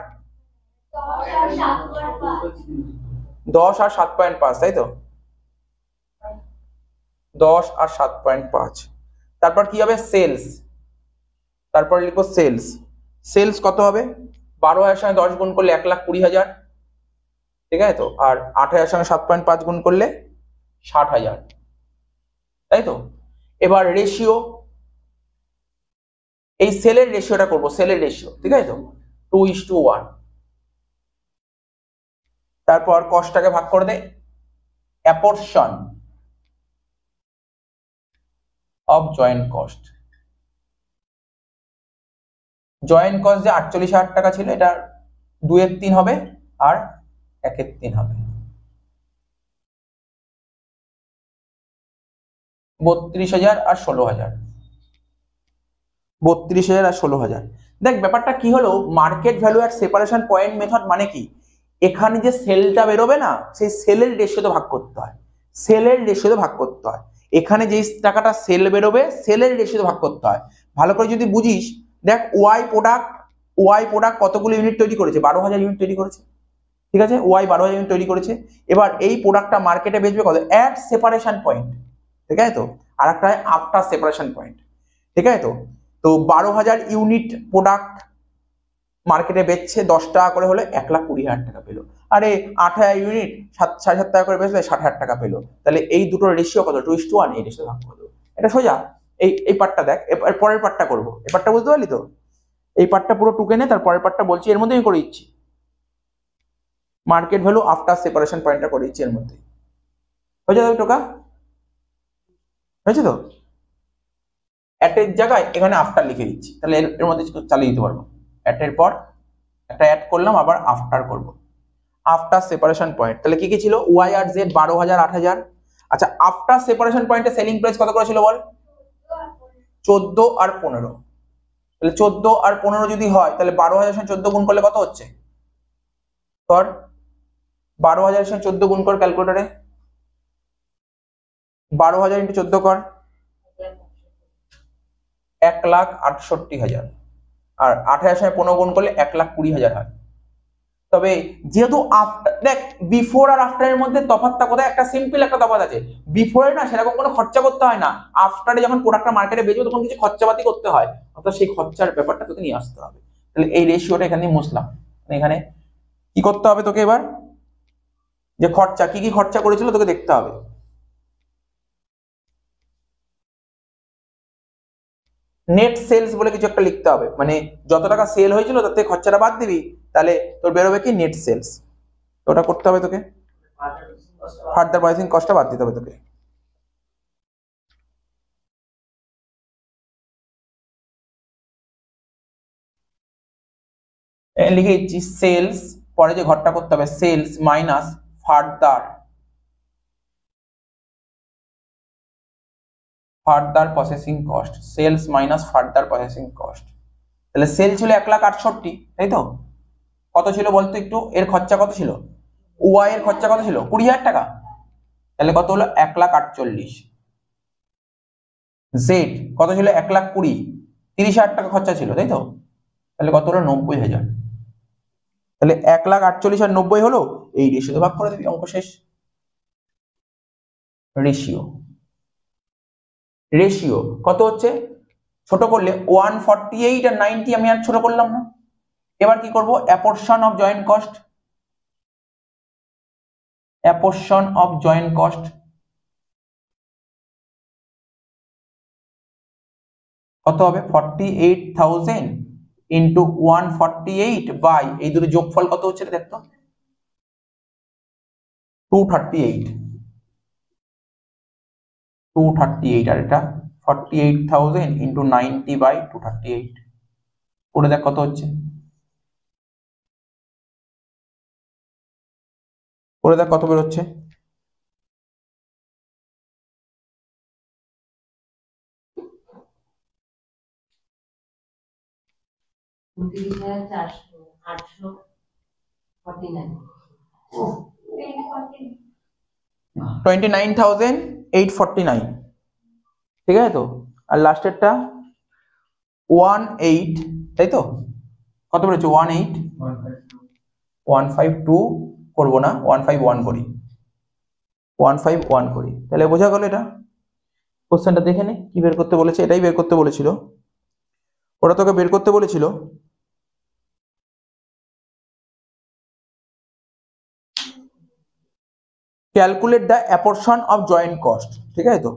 10 আর 7.5, তাই তো, 10 আর 7.5। তারপর কি হবে, সেলস, তারপর লিখবো সেলস, সেলস কত হবে, 12,000 সঙ্গে 10 গুণ করলে 1,20,000, ঠিক আছে তো, আর 8,000 সঙ্গে 7.5 গুণ করলে 60,000, তাই তো। এবার রেশিও, এই সেলের রেশিওটা করবো, সেলের রেশিও, ঠিক আছে তো, 2:1। তারপর কস্টটাকে ভাগ করে দে, apportion of joint cost, joint cost যে 48,000 টাকা ছিল, এটা 2 এর 3 হবে আর 1 এর 3 হবে, 32,000 আর 16,000, 32,000 আর 16,000। দেখ ব্যাপারটা কি হলো, market value at separation point method মানে কি, এখানে যে সেলটা বেরোবে না সেই সেলের রেশিওতে ভাগ করতে হয়, সেলের রেশিওতে ভাগ করতে হয়। এখানে যে টাকাটা সেল বেরোবে সেলের রেশিওতে ভাগ করতে হয়। ভালো করে যদি বুঝিস, দেখ ওয়াই প্রোডাক্ট কতগুলো ইউনিট তৈরি করেছে, 12,000 ইউনিট তৈরি করেছে, ঠিক আছে, ওয়াই 12,000 ইউনিট তৈরি করেছে। এবার এই প্রোডাক্টটা মার্কেটে বেচবে কত, অ্যাট সেপারেশন পয়েন্ট, ঠিক আছে তো, আর একটা হয় আফটার সেপারেশন পয়েন্ট, ঠিক আছে তো। তো 12,000 ইউনিট প্রোডাক্ট মার্কেটে বেচছে, 10 টাকা করে হলে 1,20,000 টাকা পেলো। আরে 8,000 ইউনিট 7.5 টাকা করে বেচলে 60,000 টাকা পেলো। তাহলে এই দুটোর রেশিও কত, 2:1, এই রেশিও ভাগ করবো। এটা সোজা। এই পার্টটা দেখ, এর পরের পার্টটা করবো, এই পার্টটা বুঝতে পারলি তো, এই পার্টটা পুরো টুকে নে, তার পরের পার্টটা বলছি এর মধ্যে আমি করে দিচ্ছি, মার্কেট ভ্যালু আফটার সেপারেশন পয়েন্টটা করে দিচ্ছি এর মধ্যে। হয়েছে তো টোকা, হয়েছে তো। অ্যাটের জায়গায় এখানে আফটার লিখে দিচ্ছি, তাহলে এর মধ্যে চালিয়ে দিতে পারবো। অ্যাটের পর একটা অ্যাড করলাম, আবার আফটার করব, আফটার সেপারেশন পয়েন্ট। তাহলে কি কি ছিল, ওয়াই আর জেড 12,000 8,000। আচ্ছা, আফটার সেপারেশন পয়েন্টে সেলিং প্রাইস কত করে ছিল বল, 14 আর 15। তাহলে 14 আর 15 যদি হয়, তাহলে 12,000 সঙ্গে 14 গুণ করলে কত হচ্ছে, কর 12,000 সঙ্গে 14 গুণ কর ক্যালকুলেটরে, 12,000 ইন্টু 14 কর, 1,68,000। আর 8,000 সঙ্গে 15 গুণ করলে 1,20,000 হয়। তবে যেহেতু আফটার, দেখ বিফোর আর আফটারের মধ্যে তফাৎটা কোথায়, একটা সিম্পল একটা তফাৎ আছে, বিফোরে না সেরকম কোনো খরচা করতে হয় না, আফটারে যখন প্রোডাক্টটা মার্কেটে বেচবে তখন কিছু খরচাপাতি করতে হয়, অর্থাৎ সেই খরচার ব্যাপারটা তোকে নিয়ে আসতে হবে। তাহলে এই রেশিওটা এখানে মুছলাম, এখানে কি করতে হবে তোকে, এবার যে খরচা কি কি খরচা করেছিল তোকে দেখতে হবে। নেট সেলস বলে কিছু একটা লিখতে হবে, মানে যত টাকা সেল হয়েছিল তার থেকে খরচাটা বাদ দিবি, তাহলে তোর বেরোবে কি নেট সেলস, ওটা করতে হবে তোকে, ফার্দার প্রাইসিং কস্টটা বাদ দিতে হবে তোকে। লিখে দিচ্ছি সেলস, পরে যে ঘরটা করতে হবে sales minus further processing cost, sales minus further processing cost. তাহলে সেল ছিল 1,68,000, তাই তো, কত ছিল বলতো একটু, এর খরচা কত ছিল, ওয়াই এর খরচা কত ছিল 20,000 টাকা, তাহলে কত হলো 1,48,000। জেড কত ছিল 1,20,000, 30,000 টাকা খরচা ছিল, তাই তো, তাহলে কত হলো 90,000। তাহলে 1,48,000 আর 90 হলো, এই রেশিও ভাগ করে দিবি, অঙ্ক শেষ। রেশিও কত হচ্ছে, ছোট করলে 148 আর 90, আমি আর ছোট করলাম না। এবার কি করব, apportion of joint cost, apportion of joint cost কত হবে, 48,000 ইন্টু 148 বাই এই দুটো যোগফল কত হচ্ছে দেখতো, 238 আর এটা 48,000 ইন্টু 90 বাই 238, করে দেখ কত হচ্ছে, করে দেখ কত বেরোচ্ছে, $29,849, ঠিক আছে তো। আর লাস্টেরটা 18, তাই তো, কত বেরোচ্ছে 18, 152 করবো না, 151 করি, 151 করি, তাহলে বোঝা গেল। এটা কোশ্চেনটা দেখে নে কি বের করতে বলেছে, এটাই বের করতে বলেছিল, ওরা তোকে বের করতে বলেছিল calculate the apportion of joint cost, ঠিক আছে তো।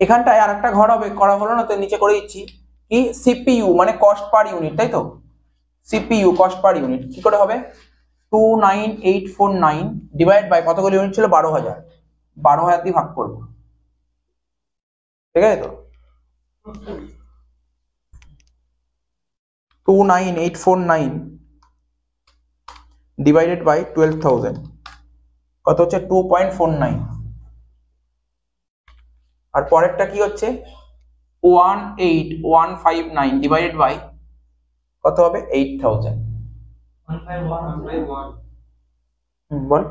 এখানটায় আর একটা ঘর হবে, করা হলো না তো, নিচে করে দিচ্ছি কি, সিপিইউ মানে কস্ট পার ইউনিট, তাই তো, সিপিইউ কস্ট পার ইউনিট কি করে হবে, 29849 ডিভাইড বাই কতগুলো ইউনিট ছিল, 12,000, 12,000 দিয়ে ভাগ করবো, ঠিক আছে তো। 29849 ডিভাইডেড বাই 12,000 কত হচ্ছে 2.49। আর পরেরটা কি হচ্ছে 18159 ডিভাইডেড বাই কত হবে 8000। বল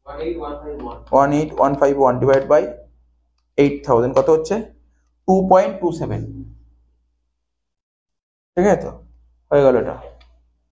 18151 ডিভাইড বাই 8000 কত হচ্ছে 2.27। ঠিক আছে তো হয়ে গেল এটা।